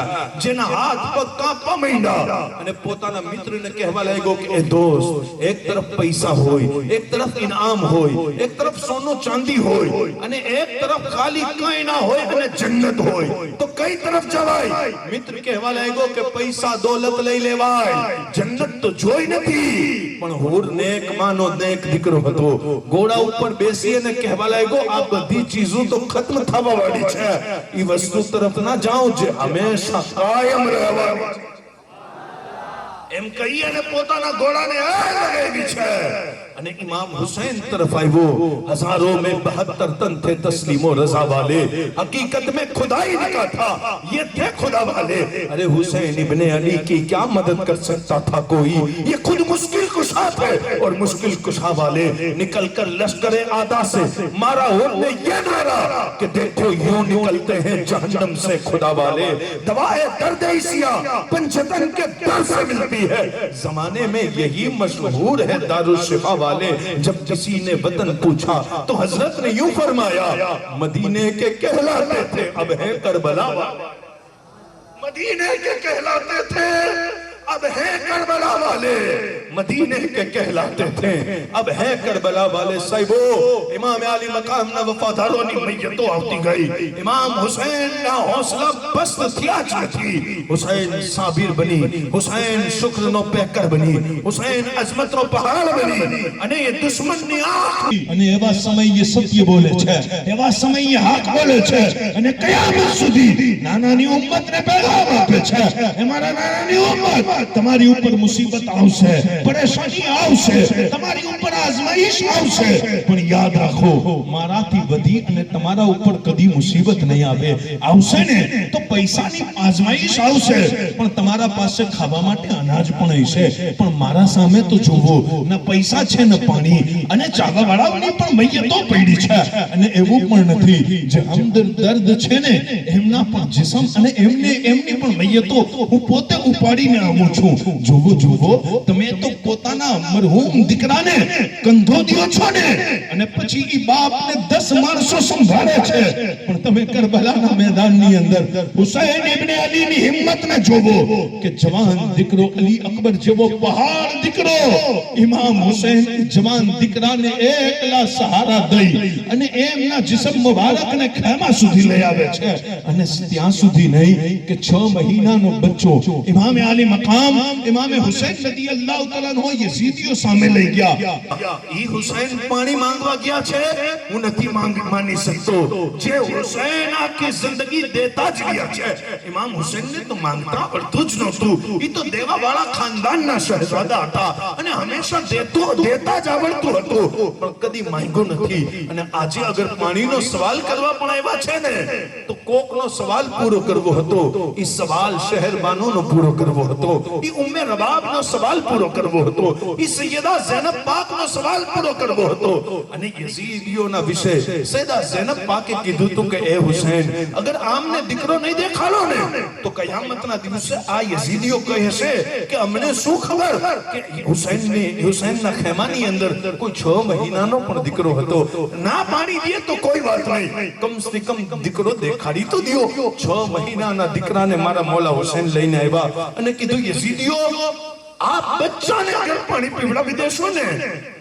જેના હાથ પગ કાંપવા માંડ્યા અને પોતાના મિત્રને કહેવા લાગ્યો કે એ દોસ્ત, એક તરફ પૈસા હોય, એક તરફ ઇનામ હોય, એક તરફ સોનું ચાંદી હોય અને એક તરફ ખાલી કંઈ ના હોય અને જન્નત હોય, તો કઈ તરફ જવાય? મિત્ર કહેવા લાગ્યો કે પૈસા દોલત લઈ લેવાય, જન્નત તો જોઈ નથી. પણ હુર નેક માનો નેક દીકરો હતો. ઘોડા ઉપર બેસી અને કહેવા લાગ્યો, આ બધી ચીજો તો ખત્મ થવા વાળી છે, એ વસ્તુ તરફ ના જાઓ જે હંમેશા કાયમ રહેવાની છે. એમ કહી અને પોતાના ઘોડાને લગાવી છે અને इमाम हुसैन तरफ આવ્યો. हजारों में 72 तन थे तस्लीमो रजा वाले, हकीकत में खुदाई का था, ये थे खुदा वाले. अरे हुसैन इब्ने अली की क्या मदद कर सकता था कोई? ये खुद मुश्किल कुशा थे और मुश्किल कुशा वाले निकल कर लश्कर आदा से मारा उन्होंने ये नारा कि देखो यूं निकलते हैं जहन्नम से खुदा वाले. दवाए दर्द इसिया पंचतन के दर से मिलती है. जमाने में यही मशहूर है दारुल शिफा वाले. जब किसी ने वतन पूछा तो हजरत ने यूं फरमाया, मदीने के कहलाते थे अब है करबला वाले. मदीने के कहलाते थे अब है करबला वाले मदीने के कहलाते थे, अब है करबला वाले साहिबो इमाम अली मकाम ना वफादारों ની મૈયતો આવતી ગઈ। ઇમામ હુસૈન ના હૌસલા પસ્ત થયા જ નથી। હુસૈન સાબિર બની, હુસૈન શુક્રનો પેકર બની, હુસૈન અઝમતનો પહાડ બની અને એ દુશ્મનની આંખ અને એવા સમયે સત્ય બોલે છે, એવા સમયે હક બોલે છે અને કયામત સુધી નાનાની ઉમ્મતને પેગામ આપે છે, એ મારા નાનાની ઉમ્મત તમારી ઉપર મુસીબત આવશે, પરેશાની આવશે, તમારી ઉપર આઝમાઈશ આવશે, પણ યાદ રાખો મારાથી વધી અને તમારા ઉપર કદી મુસીબત નહીં આવે। આવશે ને તો પૈસાની આઝમાઈશ આવશે, પણ તમારા પાસે ખાવા માટે અનાજ પણ હશે, પણ મારા સામે તો જોવો ન પૈસા છે ન પાણી, અને ચાવાવાળાઓની પણ મૈયતો પડી છે, અને એવું પણ નથી જે હમદર દર્દ છે ને એમના પણ જિસ્મ અને એમની પણ મૈયતો હું પોતે ઉપાડીને આવું છું। જોવો તમે તો પોતાના મરહૂમ દીકરાને કંધો દિયો છો ને અને પછી ઈ બાપને 10 માણસો સંભાળે છે, પણ તમે કરબલાના મેદાનની અંદર હુસૈન ઇબ્ન અલીની હિંમતને જોવો કે જવાન દીકરો અલી અકબર જેવો પહાડ દીકરો ઇમામ હુસૈન જવાન દીકરાને એકલા સહારા દઈ અને એમના જિસ્મ મુબારકને ખેમા સુધી લઈ આવે છે, અને ત્યાં સુધી નહીં કે 6 મહિનાનો બચ્ચો ઇમામ અલી મકામ ઇમામ હુસૈન રદિયલ્લાહુ તઆલા નો યઝીદીઓ સામે લઈ ગયા। ઈ હુસૈન પાણી માંગવા ગયા છે, હું નથી માની શકતો। જે હુસૈન આખી જિંદગી દેતા જ ગયા છે, ઇમામ હુસૈન ને તો માંગતા પડતું જ નહોતું। ઈ તો દેવાવાળા ખાનદાનના શહેજાદા હતા અને હંમેશા દેતા જ આવડતું હતું, પણ કદી માંગ્યું નથી। અને આજે અગર પાણીનો સવાલ કરવા પણ આવ્યા છે ને તો કોકનો સવાલ પૂરો કરવો હતો, ઈ સવાલ શહેરબાનોનો પૂરો કરવો હતો, ઈ ઉમ્મે રબાબનો સવાલ પૂરો કરવો હતો, ઈ સૈયદા ઝૈનબ પાકનો સવાલ પૂરો કરવો હતો। અને યઝીદીઓના વિશે સૈયદા ઝૈનબ પાકે કીધું હતું કે એ હુસૈન અગર આમને દીકરો નહીં દેખાડો ને તો કયામતના દિવસે આ યઝીદીઓ કહે છે કે અમને શું ખબર કે હુસૈનના ખેમાની અંદર કોઈ 6 મહિનાનો પણ દીકરો હતો। ના પાડી દે તો કોઈ વાત નહીં, કમ સે કમ દીકરો દેખાડી તો દિયો। 6 મહિનાના દીકરાને મારા મૌલા હુસૈન લઈને આવ્યા અને કીધું યઝીદીઓ આ બચ્ચાને અગર પાણી પીવડાવી દેશો ને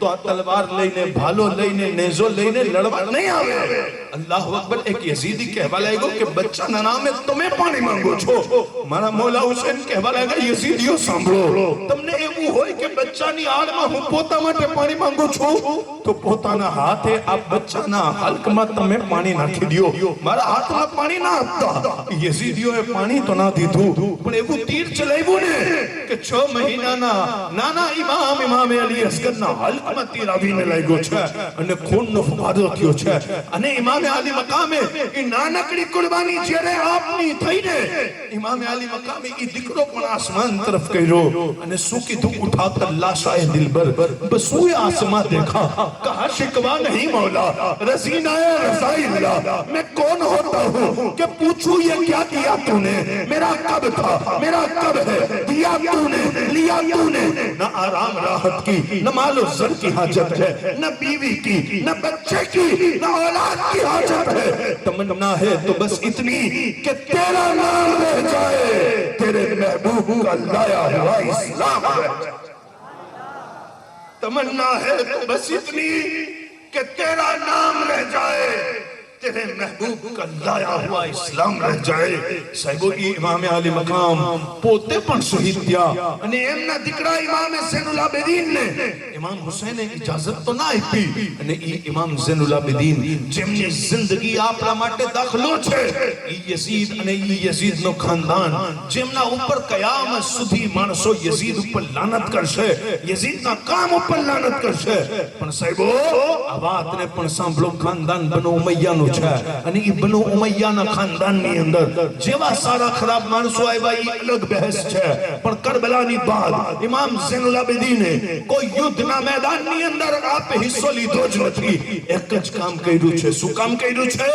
તો આ તલવાર લઈને, ભાલો લઈને, નેઝો લઈને લડવા નહીં આવે। અલ્લાહુ અકબર। એક યઝીદી કહેવા લાગ્યો કે બચ્ચાના નામે તમે પાણી માંગો છો। મારા મૌલા હુસૈન કહેવા લાગ્યા યઝીદીઓ સાંભળો, તમને એવું હોય કે બચ્ચાની આડમાં હું પોતા માટે પાણી માંગુ છું તો પોતાના હાથે આ બચ્ચાના હલકમાં તમે પાણી નાખી દો, મારા હાથમાં પાણી ના આપતા। યઝીદીઓએ પાણી તો ના દીધું, પણ એવું તીર ચલાવ્યું ને કે 6 મહિનાના નાના ઇમામ અલી અસગરના હલકમાં તીર આવીને લાગ્યો છે અને ખૂનનો ફુવારો થયો છે। અને ઇમામ અલી મકામે એ નાનકડી કુરબાની જ્યારે આપની થઈને ઇમામ અલી મકામે એ દીકરો પણ આસમાન તરફ કર્યો અને શું કીધું, ઉઠાકર લાશાએ દિલબર બસુએ આસમાન देखा, कहा शिकवा नहीं मौला रसीना रसाइल्ला, मैं कौन होता हूँ कि पूछूं ये क्या किया तूने, मेरा कब था, मेरा कब है, दिया तूने, लिया तूने। न आराम राहत की, न मालो ज़र की हाजत है, न बीवी की, न बच्चे की, न औलाद की हाजत है। तमन्ना है तो बस इतनी कि तेरा नाम रह जाए, तेरे महबूब का लाया हुआ इस्लाम रह जाए। तमन्ना है तो बस इतनी कि तेरा नाम रह जाए, तेरे महबूब का लाया हुआ इस्लाम रह जाए। साहिबो इमाम अली मकाम પોતે પણ શહીદ થયા અને એમના દીકરા ઇમામ ઝૈનુલ આબિદીન ને ઇમામ હુસૈને ઇજાઝત તો ના આપી અને ઈ ઇમામ ઝૈનુલ આબિદીન જેમની જિંદગી આપણા માટે દાખલો છે, ઈ યઝીદ અને ઈ યઝીદનો ખાનદાન જેમના ઉપર કયામત સુધી માણસો યઝીદ ઉપર લાનત કરશે, યઝીદના કામ ઉપર લાનત કરશે। પણ સાહેબો આ વાતને પણ સાંભળો, ખાનદાન બનો ઉમૈયાનું છે અને ઈ બનો ઉમૈયાના ખાનદાનની અંદર જેવા સારા ખરાબ માણસો આવ્યા ઈ અલગ બહેસ છે, પણ કરબલાની બાદ ઇમામ ઝૈનુલ આબિદીને કોઈ યુદ્ધના મેદાનની અંદર આપે હિસ્સો લીધો જ નથી। એક જ કામ કર્યું છે। શું કામ કર્યું છે?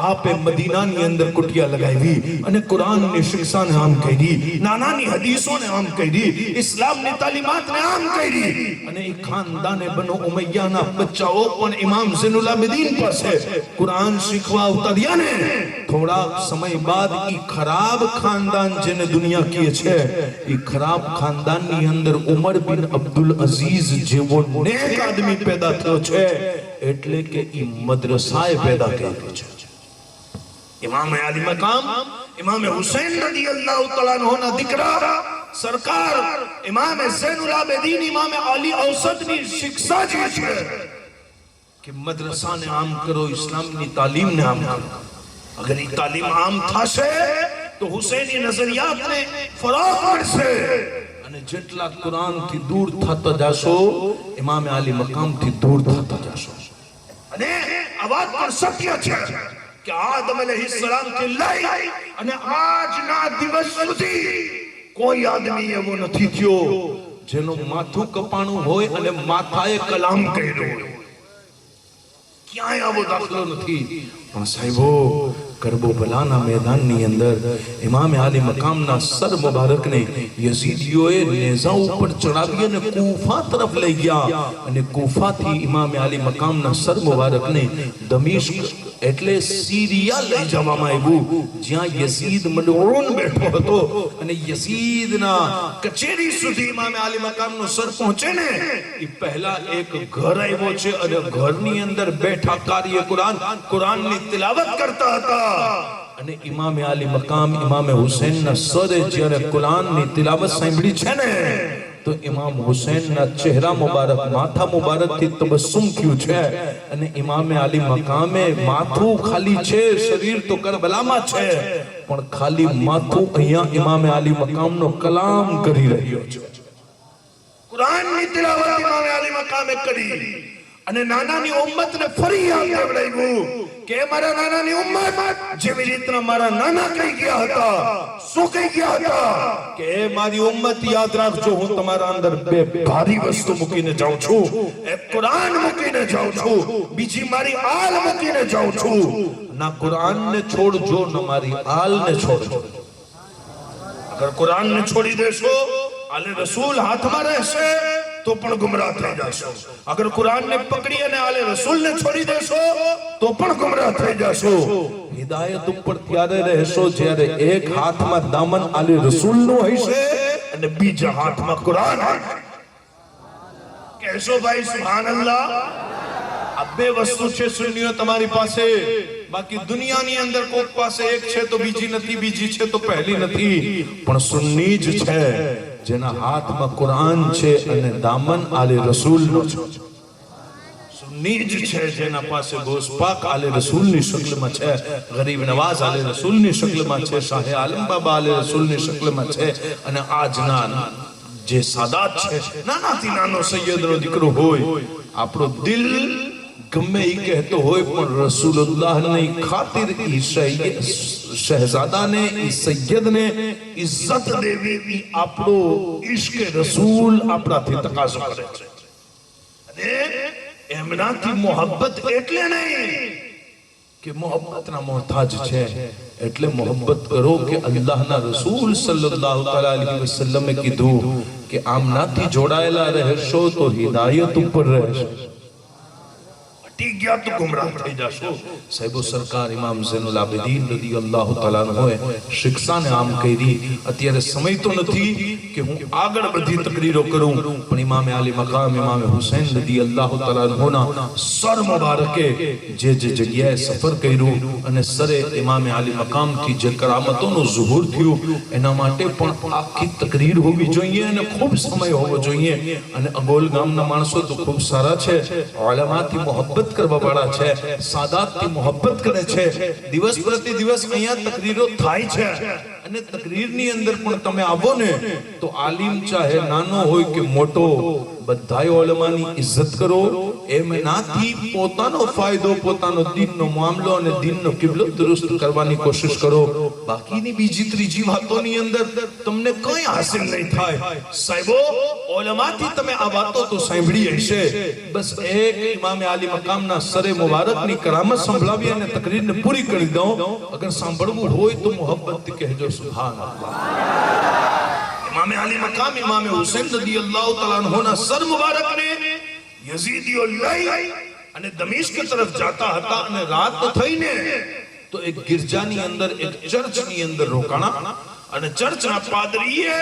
આપે મદીનાની અંદર કુટિયા લગાવી અને કુરાનની શિક્ષાને આમ કરી, નાનાની હદીસોને આમ કરી, ઇસ્લામની તાલીમાતને આમ કરી અને ઈ ખાનદાને બનો ઉમૈયાના બચ્ચાઓ પણ ઇમામ ઝૈનુલ આબિદીન પાસે કુરાન શીખવા ઉતર્યા ને થોડા સમય બાદ ઈ ખરાબ ખાનદાન જેને દુનિયા કહે છે, ઈ ખરાબ ખાનદાનની અંદર ઉમર બિન અબ્દુલ અઝીઝ જેવો નેક આદમી પેદા થયો છે, એટલે કે ઈ મદ્રસાએ પેદા કર્યો છે. ઇમામ આલી મકામ ઇમામ હુસૈન રદિયલ્લાહુ તઆલા અન્હુના દીકરા સરકાર ઇમામ ઝૈનુલ આબેદીન ઇમામ અલી ઔસતની શિક્ષા જે છે कि मदरसा ने आम करो, इस्लाम की तालीम ने आम करो. अगर ये तालीम आम थाशे तो हुसैनी नजरियात ने फराग बढ़શે અને જેટલા કુરાન થી દૂર થતા જાશો, ઇમામ આલી મકામ થી દૂર થતા જાશો. અને આ વાત પણ સત્ય છે કે આદમ અલૈહિસ્સલામ થી લઈ અને આજના દિવસ સુધી કોઈ આદમી એવો નથી થયો જેનો માથું કપાણું હોય અને માથાએ કલામ કર્યો હોય. ક્યાંય આવો દાખલો નથી. પણ સાહેબો, કરબલાના મેદાનની અંદર ઇમામ આલી મકામના સર મુબારકને યઝીદીઓએ નેઝા ઉપર ચડાવી અને કૂફા તરફ લઈ ગયા, અને કૂફાથી ઇમામ આલી મકામના સર મુબારકને દમિશ્ક એટલે સીરિયા લઈ જવામાં આવ્યું, જ્યાં યઝીદ મલઉન બેઠો હતો. અને યઝીદના કચેરી સુધી ઇમામ આલી મકામનો સર પહોંચે ને એ પહેલા એક ઘર આવ્યો છે, અને ઘરની અંદર બેઠા કાર્ય કુરાનની તિલાવત કરતા હતા. અને ઇમામ આલી મકામ ઇમામ હુસૈનના સરે જ્યારે કુરાનની તિલાવત સાંભળી છે ને, તો ઇમામ હુસૈનના ચહેરા મુબારક, માથા મુબારક થી તબસ્સુમ થયું છે. અને ઇમામ આલી મકામે માથું ખાલી છે, શરીર તો કરબલામાં છે, પણ ખાલી માથું અહીંયા ઇમામ આલી મકામનો કલામ કરી રહ્યો છે. કુરાનની તિલાવત ઇમામ આલી મકામે કરી અને નાનાની ઉમ્મતને ફરી યાદ દેવડાવ્યું કે મારા નાનાની ઉમ્મત જેવી રીતના મારા નાના કહી ગયા હતા. શું કહી ગયા હતા? કે મારી ઉમ્મત યાદ રાખજો, હું તમારા અંદર બે ભારી વસ્તુ મૂકીને જાઉં છું. એક કુરાન મૂકીને જાઉં છું, બીજી મારી આલ મૂકીને જાઉં છું. ના કુરાનને છોડજો, ના મારી આલને છોડજો. અગર કુરાનને છોડી દેશો, આલે રસૂલ હાથમાં રહેશે તો પણ ગુમરાહ થઈ જશો. અગર કુરાનને પકડી અને આલે રસૂલને છોડી દેશો તો પણ ગુમરાહ થઈ જશો. હિદાયત ઉપર ત્યારે રહેશો જ્યારે એક હાથમાં દામન આલે રસૂલનું હશે અને બીજા હાથમાં કુરાન હશે. કહેશો ભાઈ સુભાનઅલ્લાહ. આ બે વસ્તુ છે સુન્નીઓ તમારી પાસે. બાકી દુનિયાની અંદર કોક પાસે એક છે તો બીજી નથી, બીજી છે તો પહેલી નથી. પણ સુન્ની જ છે જેના હાથમાં કુરાન છે અને દામન આલે રસૂલનો છે. સુન્ની જ છે જેના પાસે ગોસપાક આલે રસૂલની શક્લમાં છે, ગરીબ નવાઝ આલે રસૂલની શક્લમાં છે, શાહે આલમ બાબા આલે રસૂલની શક્લમાં છે. અને આજના જે સાદાત છે, નાનાથી નાનો સૈયદનો દીકરો હોય, આપણો દિલ ગમે એ કહેતો હોય પણ રસૂલુલ્લાહની ખાतिर શહેજાદાને, સૈયદને ઇજ્જત દેવી, આપણો ઇશ્ક રસૂલ આપણાથી તકાજો કરે છે. અને એમનાથી મોહબ્બત એટલે નહીં કે મોહબ્બતના મોહતાજ છે, એટલે મોહબ્બત કરો કે અલ્લાહના રસૂલ સલ્લલ્લાહુ અલૈહિ વસલ્લમે કીધું કે આમનાથી જોડાયેલા રહેશો તો હિદાયત ઉપર રહેશો, ગયા તો ગુમરાહ થઈ જશો. સાહેબો, સરકાર ઇમામ ઝૈનુલ આબેદીન રદિયલ્લાહુ તઆલા અન્હુએ શિક્ષાને આમ કરી. અત્યારે સમય તો નથી કે હું આગળ બધી તકરીરો કરું, પણ ઇમામ આલી મકામ ઇમામ હુસૈન રદિયલ્લાહુ તઆલા અન્હુના સર મુબારકે જે જગ્યાએ સફર કર્યું અને સરે ઇમામ આલી મકામથી જે કરામતોનું ઝુહુર થયું, એના માટે પણ આખી તકરીર હોવી જોઈએ અને ખૂબ સમય હોવો જોઈએ. અને અગોલ ગામના માણસો તો ખૂબ સારા છે, ઉલમાથી મોહબ્બત કરવા વાળા છે, સાદાતથી મોહબ્બત કરે છે. દિવસ પ્રતિ દિવસ અહીંયા તકરીરો થાય છે. અને તકરીરની અંદર પણ તમે આવો ને તો આલિમ ચાહે નાનો હોય કે મોટો, બધાય ઉલમાની ઇજ્જત કરો. એમનાથી પોતાનો ફાયદો, પોતાનો દીનનો મામલો અને દીનનો કિબલો દુરુસ્ત કરવાની કોશિશ કરો. બાકીની બીજી ત્રીજી વાતોની અંદર તમને કંઈ હાસિલ નહીં થાય. સાહેબો, ઉલમાથી તમે આ વાતો તો સાંભળી હશે. બસ એક ઇમામ આલી મકામના સરે મુબારકની કરામત સંભળાવી અને તકરીરને પૂરી કરી દઉં. અગર સાંભળવું હોય તો મોહબ્બતથી કહેજો સુભાનઅલ્લાહ. ઇમામ આલી મકામ ઇમામ હુસૈન રદિયલ્લાહુ તઆલા અન્હુના સર મુબારકને યઝીદીઓ લઈ અને દમિશ્ક તરફ જાતા હતા. અને રાત થઈને તો એક ગિરજાની અંદર, એક ચર્ચની અંદર રોકાણા અને ચર્ચના પાદરીએ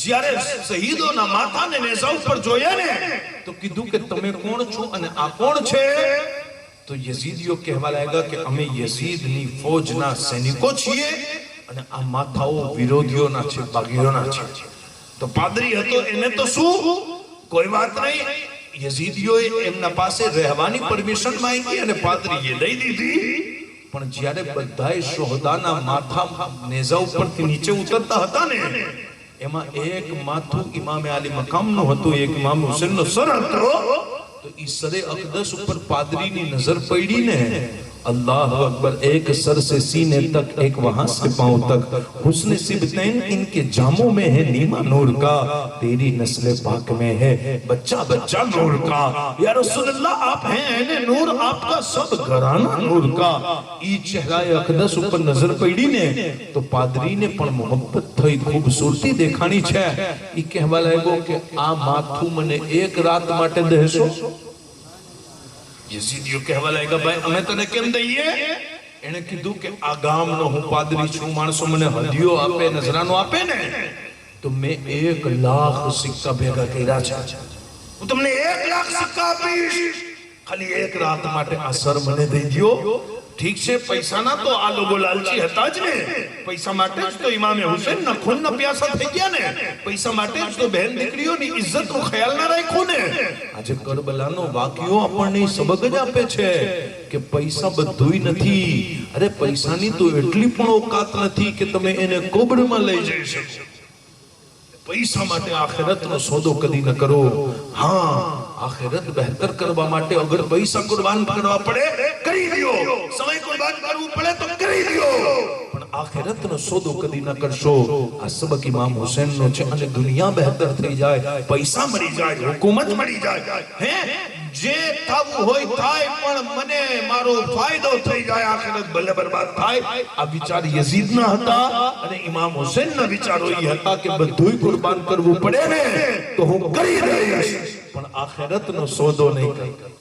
જ્યારે શહીદોના માથાને નેઝા ઉપર જોયા ને તો કીધું કે તમે કોણ છો અને આ કોણ છે? તો યઝીદીઓ કહેવા લાગ્યા કે અમે યઝીદની ફૌજના સૈનિકો છીએ અને આ માથાઓ વિરોધીઓના છે, બાગીઓના છે. તો પાદરી હતો એને તો શું, કોઈ વાત નહીં. યઝીદીઓએ એમના પાસે રહેવાની પરમિશન માંગી અને પાદરીએ દઈ દીધી. પણ જ્યારે બધાય શોહદાના માથા નેઝા ઉપરથી નીચે ઉતરતા હતા ને એમાં એક માથું ઇમામે આલી મકામનું હતું, એક ઇમામ હુસૈનનો સર હતો. તો ઈ સરે અકદસ ઉપર પાદરીની નજર પડી ને, अल्लाह अकबर, एक सर से सीने तक, एक वहां से पांव तक, हुस्न सिबतैन इनके जामों में है नीमा नूर का, तेरी नस्ल पाक में है बच्चा बच्चा नूर का. या रसूलल्लाह आप हैं ऐने नूर, आपका सब घराना नूर का. ઈ ચહેરાએ અકદસ ઉપર નજર પડી ને તો પાદરીને પણ મોહબ્બત થઈ, ખૂબસૂરતી દેખાણી છે. ઈ કહેવા લાગ્યો કે આ માથું મને એક રાત માટે દેશો? યઝીદીઓ કહેવા લાગ્યા ભાઈ અમે તને કેમ દઈએ? એને કીધું કે આ ગામનો હું પાદરી છું, માણસો મને હદીઓ આપે, નજરાનો આપે ને તો મેં 1 લાખ સિક્કા ભેગા કર્યા છે. હું તમને 1 લાખ સિક્કા આપીશ, ખાલી એક રાત માટે આ સર મને દઈ દો. ઠીક છે, પૈસાના તો આ લોકો લાલચી હતા જ ને, પૈસા માટે જ તો ઇમામે હુસૈનના ખૂનના પ્યાસા થઈ ગયા ને, પૈસા માટે જ તો બહેન દીકરીઓની ઇજ્જતનો ખ્યાલ ના રાખ્યો ને. આજે કરબલાનો વાક્યો આપણને સબક જ આપે છે કે પૈસા બધુંય નથી. અરે પૈસાની તો એટલી પણ ઓકાત નથી કે તમે એને કોબરમાં લઈ જઈ શકો. પૈસા માટે આખિરતનો સોદો કદી ન કરો. હા, આખિરત બહેતર કરવા માટે અગર પૈસા કુરબાન કરવા પડે કરી દો, સમય કુરબાન કરવું પડે તો કરી દો, પણ આખિરતનો સોદો કદી ન કરશો. આ સબક ઇમામ હુસૈનનો છે. અને દુનિયા બહેતર થઈ જાય, પૈસા મળી જાય, હુકુમત મળી જાય, હે જે થવું હોય થાય, પણ મને મારો ફાયદો થઈ જાય, આખિરત ભલે બરબાદ થાય. આ વિચાર યઝીદના હતા અને ઇમામ હુસૈનના વિચારો એ હતા કે બધુંય કુરબાન કરવું પડે ને તો હું કરી દઈશ, પણ આખિરતનો સોદો નહીં કરું.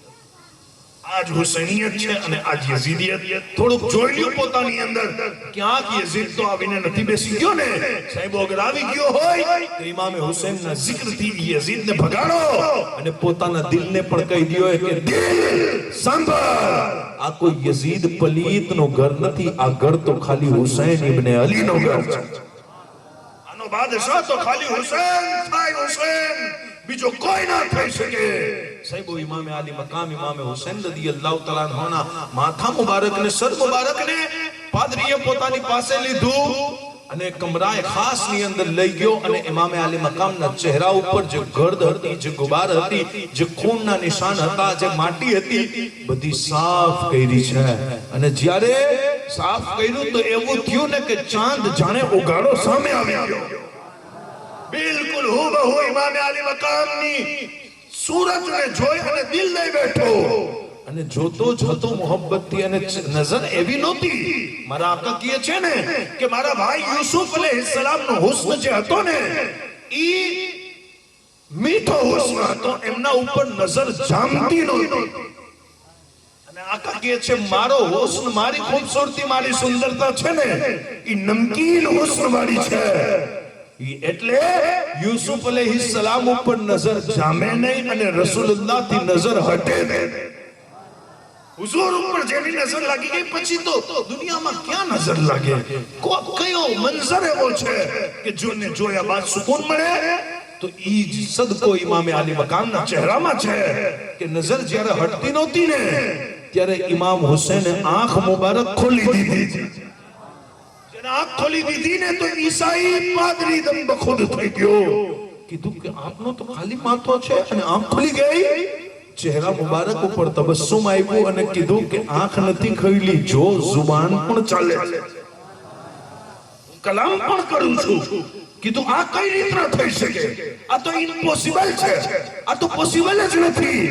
આજ હુસૈનિયત છે અને આજ યઝીદિયત. થોડુંક જોઈ લ્યો પોતાની અંદર, ક્યાંક યઝીદ તો આવીને નથી બેસી ગયો ને. સાહેબ અગર આવી ગયો હોય તો ઇમામે હુસૈનના જિક્રથી યઝીદને ભગાડો અને પોતાના દિલને પણ કહી દો કે દિલ સાંભળ, આ કોઈ યઝીદ પલીતનો ઘર નથી, આ ઘર તો ખાલી હુસૈન ઇબ્ને અલીનો ઘર છે. આનો બાદશાહ તો ખાલી હુસૈન થાય, હુસૈન, બીજો કોઈ ના થઈ શકે. સાહેબ ઇમામે આલી મકામ ઇમામે હુસૈન રદિયલ્લાહુ તઆલા અન્હુના માથા મુબારક ને સર મુબારક ને પાદરીએ પોતાની પાસે લીધું અને કમરાએ ખાસ ની અંદર લઈ ગયો અને ઇમામે આલી મકામના ચહેરા ઉપર જે ગર્દ હતી, જે ગુબાર હતી, જે ખૂનના નિશાન હતા, જે માટી હતી, બધી સાફ કરી છે. અને જ્યારે સાફ કર્યું તો એવું થયું ને કે ચાંદ જાણે ઉગાડો સામે આવ્યો. બિલકુલ હુબહુ ઇમામે આલી મકામની સૂરતને જોઈ અને દિલ લઈ બેઠો અને જોતો જ હતો મોહબ્બતથી. અને નજર એવી નહોતી, મારા આકા કહે છે ને કે મારા ભાઈ યુસુફ અલૈહિસ્સલામનો હુસ્ન જે હતો ને ઈ મીઠો હુસ્ન હતો, એમના ઉપર નજર જામતી નહોતી. અને આકા કહે છે મારો હુસ્ન, મારી ખૂબસૂરતી, મારી સુંદરતા છે ને ઈ નમકીન હુસ્ન વાળી છે. એટલે યુસુફ અલૈહિસ્સલામ ઉપર નજર જામે નહીં અને રસૂલુલ્લાહ થી નજર હટે નહીં. હુઝુર ઉપર જેની નજર લાગી ગઈ પછી તો દુનિયામાં ક્યાં નજર લાગે? કયો મંઝર એવો છે કે જોને જોયા બાદ સુકૂન મળે? તો ઈ જ સદકો ઇમામે આલી મકામના ચહેરામાં છે કે નજર જ્યારે હટતી નહોતી ને ત્યારે ઇમામ હુસૈને આંખ મુબારક ખોલી દીધી. આંખ ખોલી દીધી ને તો ઈસાઈ પાદરી દમ બખુદ થઈ ગયો. કીધું કે આપનો તો ખાલી માથો છે અને આંખ ખુલી ગઈ. ચહેરા મુબારક ઉપર તબસ્સુમ આવ્યું અને કીધું કે આંખ નથી ખુલી, જો જુબાન પણ ચાલે, કલામ પણ કરું છું. કીધું આ કઈ રીતના થઈ શકે? આ તો ઇમ્પોસિબલ છે, આ તો પોસિબલ જ નથી.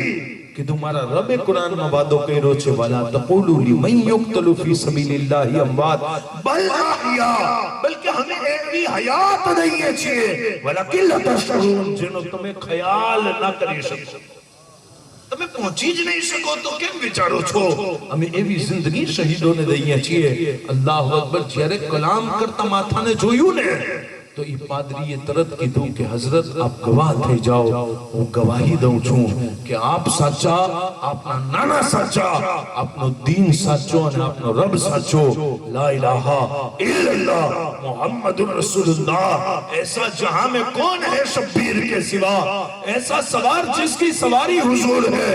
કીધું મારા રબે કુરાનમાં વાદો કર્યો છે વલા તકુલુ લિમન યુક્તલુ ફી સબીલિલ્લાહી અમવાત બલ અહયા, બલકે હમે એવી હયાત દઈએ છીએ વલાકિન લા તશઉન, જેનો તમે ખ્યાલ ના કરી શકો. તમે પહોંચી જ નહીં શકો તો કેમ વિચારો છો અમે એવી જિંદગી શહીદોને દઈએ છીએ? અલ્લાહુ અકબર. જ્યારે કલામ કરતા માથાને જોયું ને તો એ પાદરીએ તરત કીધું કે હઝરત આપ ગવાહ થઈ જાઓ, હું ગવાહી દઉં છું કે આપ સાચા, આપના નાના સાચા, આપનો દીન સાચો અને આપનો રબ સાચો. લા ઇલાહા ઇલ્લલ્લાહ मुहम्मदुर रसूलुल्लाह. ऐसा जहां में कौन है शब्बीर के सिवा, ऐसा सवार जिसकी सवारी हुजूर है.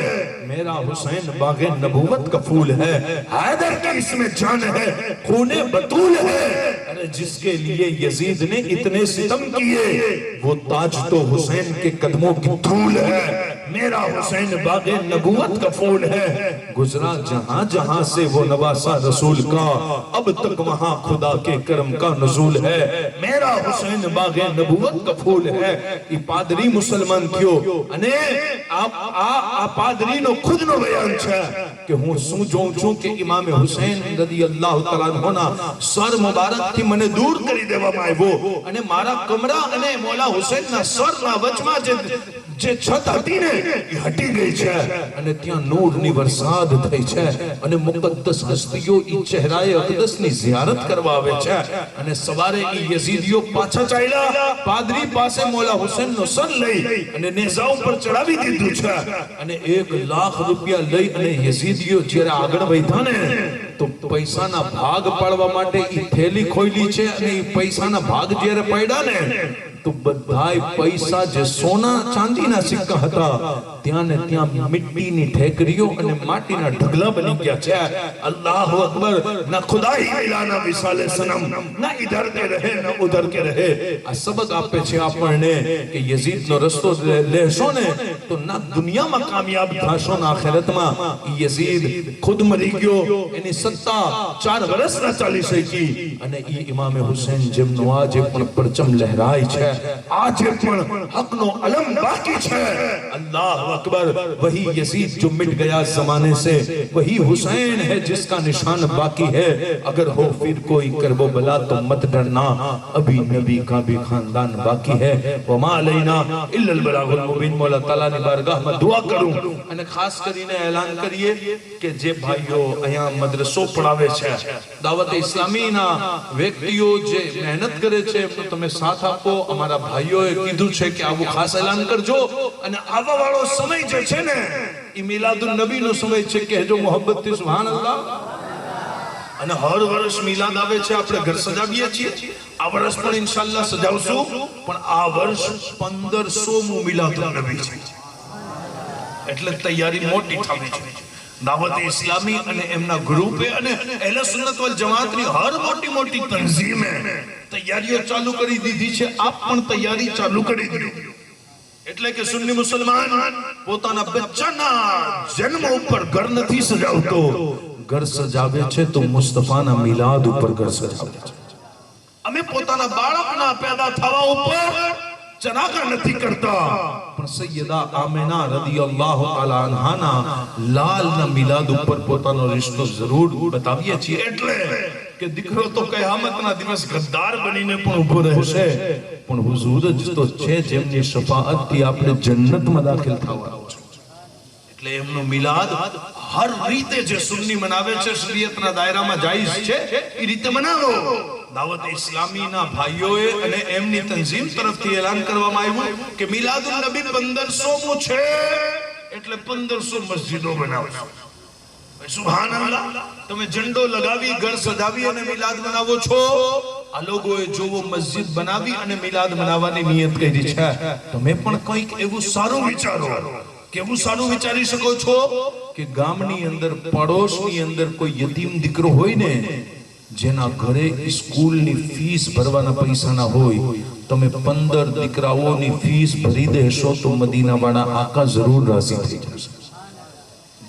मेरा हुसैन बागे नबूवत का फूल है, हैदर की इसमें जान है, खूने बतूल है. अरे जिसके लिए यजीद ने इतने सितम किए, वो ताज तो हुसैन के कदमों की धूल है. मेरा हुसैन बागे नबूवत का फूल है. गुजरा जहां जहां से वो नवासा रसूल का, अब तक वहां खुदा के करम का नजूल है. मेरा हुसैन बागे नबूवत का फूल है. ये पादरी मुसलमान थयो અને આ પાદરીનો ખુદનો બયાન છે કે હું શું જોઉં છું કે ઇમામ હુસૈન રદિયલ્લાહુ તઆલા અન્હુના સર મુબારક થી મને દૂર કરી દેવામાં આવ્યો અને મારા કમરા અને મૌલા હુસૈનના સરના વચમાં જે છત હતી ને એ હટી ગઈ છે અને ત્યાં નૂરની વરસાદ થઈ છે અને મુકદ્દસ હસ્તીઓ ઈ ચહેરાએ અકદસની ઝિયારત કરવા આવે છે. અને સવારે ઈ યઝીદીઓ પાછા ચાલ્યા પાદરી પાસે મૌલા હુસૈનનો સર લઈ અને નેઝા ઉપર ચડાવી દીધું છે અને 1 લાખ રૂપિયા લઈ અને યઝીદીઓ જ્યારે આગળ વધ્યા ને તો પૈસાના ભાગ પાડવા માટે ઈ થેલી ખોલી છે અને ઈ પૈસાના ભાગ જ્યારે પડ્યા ને તો બધાય પૈસા જે સોના ચાંદીના સિક્કા હતા ત્યાં ને ત્યાં મિટ્ટીની ઠેકરીઓ અને માટીના ઢગલા બની ગયા છે. અલ્લાહુ અકબર. ના ખુદાઈ મિલા ના વિસાલે સનમ, ના ઇધર કે રહે ના ઉધર કે રહે. આ સબક આપે છે આપણને કે યઝીદનો રસ્તો લેશો ને તો ના દુનિયામાં કામયાબ થશો ના આખિરતમાં. યઝીદ ખુદ મરી ગયો, એની સત્તા 4 વર્ષ ન ચાલી શકી અને ઈ ઇમામ હુસૈન જેમનો આજે પણ પરચમ લહેરાય છે, आज हक नो अलम बाकी है. अल्लाह अकबर. वही यजीद जो मिट गया जमाने से, वही हुसैन है जिसका निशान बाकी है. अगर हो फिर कोई करबो बला तो मत डरना, अभी नबी का भी खानदान बाकी है. वमा अलैना इल्लल बलागुल मुबीन. मौला ताला ની બારગાહમાં દુઆ કરું અને ખાસ કરીને એલાન કરીએ કે જે ભાઈઓ અહીંયા મદ્રસો પઢાવે છે, દાવત ઇસ્લામીના વ્યક્તિઓ જે મહેનત કરે છે, તમે સાથ આપો. અમારા ભાઈઓએ કીધું છે કે આવું ખાસ એલાન કરજો અને આવા વાળો સમય જે છે ને ઈ મિલાદુન નબી નો સમય છે. કહેજો મોહબ્બતથી સુભાનઅલ્લાહ. અને હર વર્ષ મિલાદ આવે છે, આપણે ઘર સજાવીએ છીએ. આ વર્ષ પણ ઇન્શાઅલ્લાહ સજાવશું, પણ આ વર્ષ 1500મું મિલાદુન નબી છે એટલે તૈયારી મોટી થવી છે. દાવત ઇસ્લામી અને એમના ગ્રુપે અને અહલે સુન્નત વલ જમાતની હર મોટી મોટી તંઝીમે તૈયારીઓ ચાલુ કરી દીધી છે. આપ પણ તૈયારી ચાલુ કરી દીધી. એટલે કે સુન્ની મુસલમાન પોતાના બચ્ચાના જન્મ ઉપર ઘર નથી સજાવતો, ઘર સજાવે છે તો મુસ્તફાના મિલાદ ઉપર ઘર સજાવે છે. અમે પોતાના બાળકના પેદા થવા ઉપર ચનાકા નથી કરતા, પણ સૈયદા આમિના રદિયલ્લાહુ તઆલા અન્હાના લાલના મિલાદ ઉપર પોતાનો રિશ્તો જરૂર બતાવીએ છીએ. એટલે કે દીકરો તો કયામતના દિવસ ગદ્દાર બનીને પણ ઊભો રહેશે, પણ હુઝુર જ તો છે જેમની શફાઅતથી આપણે જન્નતમાં દાખલ થવાનું છે. એટલે એમનો મિલાદ હર રીતે જે સુન્ની મનાવે છે, શરીયતના દાયરામાં જાયઝ છે, એ રીતે મનાવો. દાવત ઇસ્લામીના ભાઈઓએ અને એમની તંઝીમ તરફથી એલાન કરવામાં આવ્યું કે મિલાદુન નબી 1500મું છે એટલે 1500 મસ્જિદો બનાવજો. સુભાનઅલ્લાહ. તમે ઝંડો લગાવી ઘર સજાવી અને મિલાદ મનાવો છો. આ લોકોએ જોવો મસ્જિદ બનાવી અને મિલાદ મનાવવાની નિયત કરી છે. તમે પણ કંઈક એવું સારું વિચારો. કેવું સારું વિચારી શકો છો કે ગામની અંદર, પડોશની અંદર કોઈ યતીમ દીકરો હોય ને, જેના ઘરે સ્કૂલની ફીસ ભરવાના પૈસા ના હોય, તમે 15 દીકરાઓની ફીસ ભરી દેશો તો મદીનાવાળા આકા જરૂર રાજી થઈ જશે.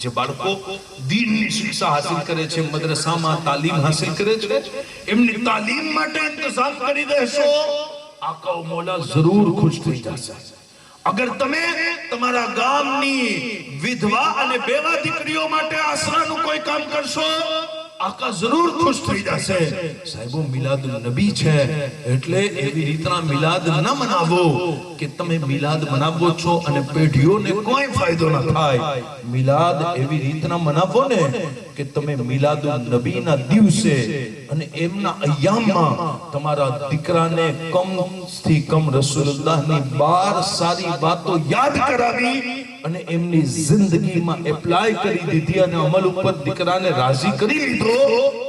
જે બાળકો દીનની શિક્ષા હાસિલ કરે છે, મદ્રસામાં તાલીમ હાસિલ કરે છે, એમની તાલીમ માટે ઇંતજામ કરી દેશો, આકા મૌલા જરૂર ખુશ થઈ જશે. અગર તમે તમારા ગામની વિધવા અને બેવા દીકરીઓ માટે આશરાનું કોઈ કામ કરશો, આકા જરૂર ખુશ થઈ જશે સાહેબો મિલાદુલ નબી છે એટલે એવી રીતના મિલાદ ન મનાવો કે તમે મિલાદ મનાવો છો અને પેઢીઓને કોઈ ફાયદો ન થાય મિલાદ એવી રીતના મનાવો ને કે તમે મિલાદુલ નબીના દિવસે અને એમના અય્યામમાં તમારા દીકરાને કમ થી કમ રસૂલુલ્લાહની 12 સારી વાતો યાદ કરાવી અને એમની જિંદગીમાં એપ્લાય કરી દીધી અને અમલ ઉપર દીકરાને રાજી કરી લીધો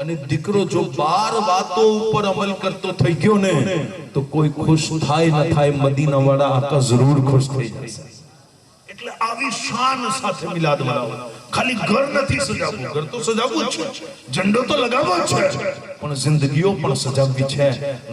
અને દીકરો જો 12 વાતો ઉપર અમલ કરતો થઈ ગયો ને તો કોઈ ખુશ થાય ન થાય મદીના વાળા આકા જરૂર ખુશ થઈ જશે એટલે આવી શાન સાથે મિલાદ મનાવો ખાલી ઘર નથી સજાવવું ઘર તો સજાવવું જ છે ઝંડો તો લગાવવો જ છે પણ જિંદગીઓ પણ સજાવવી છે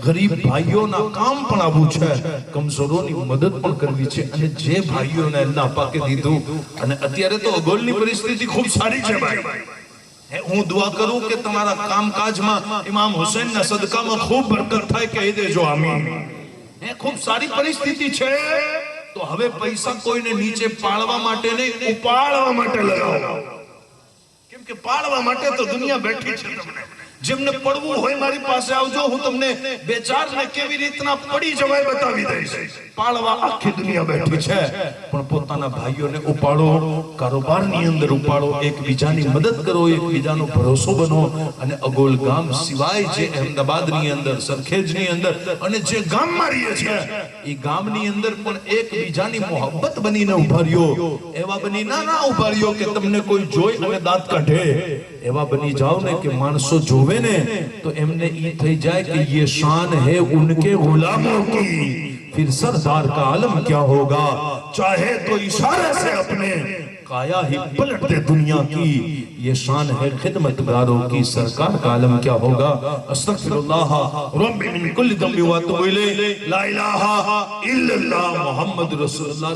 ગરીબ ભાઈઓના કામ પણ આવું છે કમજોરોની મદદ પણ કરવી છે અને જે ભાઈઓને અલ્લાહ પાકે દીધું અને અત્યારે તો અગોલની પરિસ્થિતિ ખૂબ સારી છે ભાઈ હું દુઆ કરું કે તમારા કામકાજમાં ઇમામ હુસૈનના સદકામાં ખૂબ બરકત થાય કહી દેજો આમીન ખૂબ સારી પરિસ્થિતિ છે તો હવે પૈસા કોઈને નીચે પાડવા માટે નહીં ઉપાડવા માટે લગાવો કેમ કે પાડવા માટે તો દુનિયા બેઠી છે તમને જેમને પડવું હોય મારી પાસે આવજો હું તમને બે ચાર ને કેવી રીતના પડી જવાય બતાવી દઈશ પાડવા આખી દુનિયા બેઠી છે પણ પોતાના ભાઈઓને ઉપાડો કારોબારની અંદર ઉપાડો એકબીજાની મદદ કરો એકબીજાનો ભરોસો બનો અને અગોલ ગામ સિવાય જે અહેમદાબાદની અંદર સરખેજની અંદર અને જે ગામમાં રહીએ છે એ ગામની અંદર પણ એકબીજાની મોહબ્બત બનીને ઉભા રહ્યો એવા બની ના ઉભા રહ્યો કે તમને કોઈ જોઈ અને દાંત કાઢે એવા બની જાઓ ને કે માણસો જોવે ने तो एमने ये થઈ જાય कि ये शान है उनके गुलामों की फिर सरदार का आलम क्या होगा चाहे तो इशारे से अपने काया ही पलट दे दुनिया की ये शान है खिदमतगारों की सरकार का आलम क्या होगा अस्तगफिरुल्लाह रब्बी मिन कुल्ली दम्बि व अतूबु इलैहि ला इलाहा इल्लल्लाह मुहम्मद रसूलुल्लाह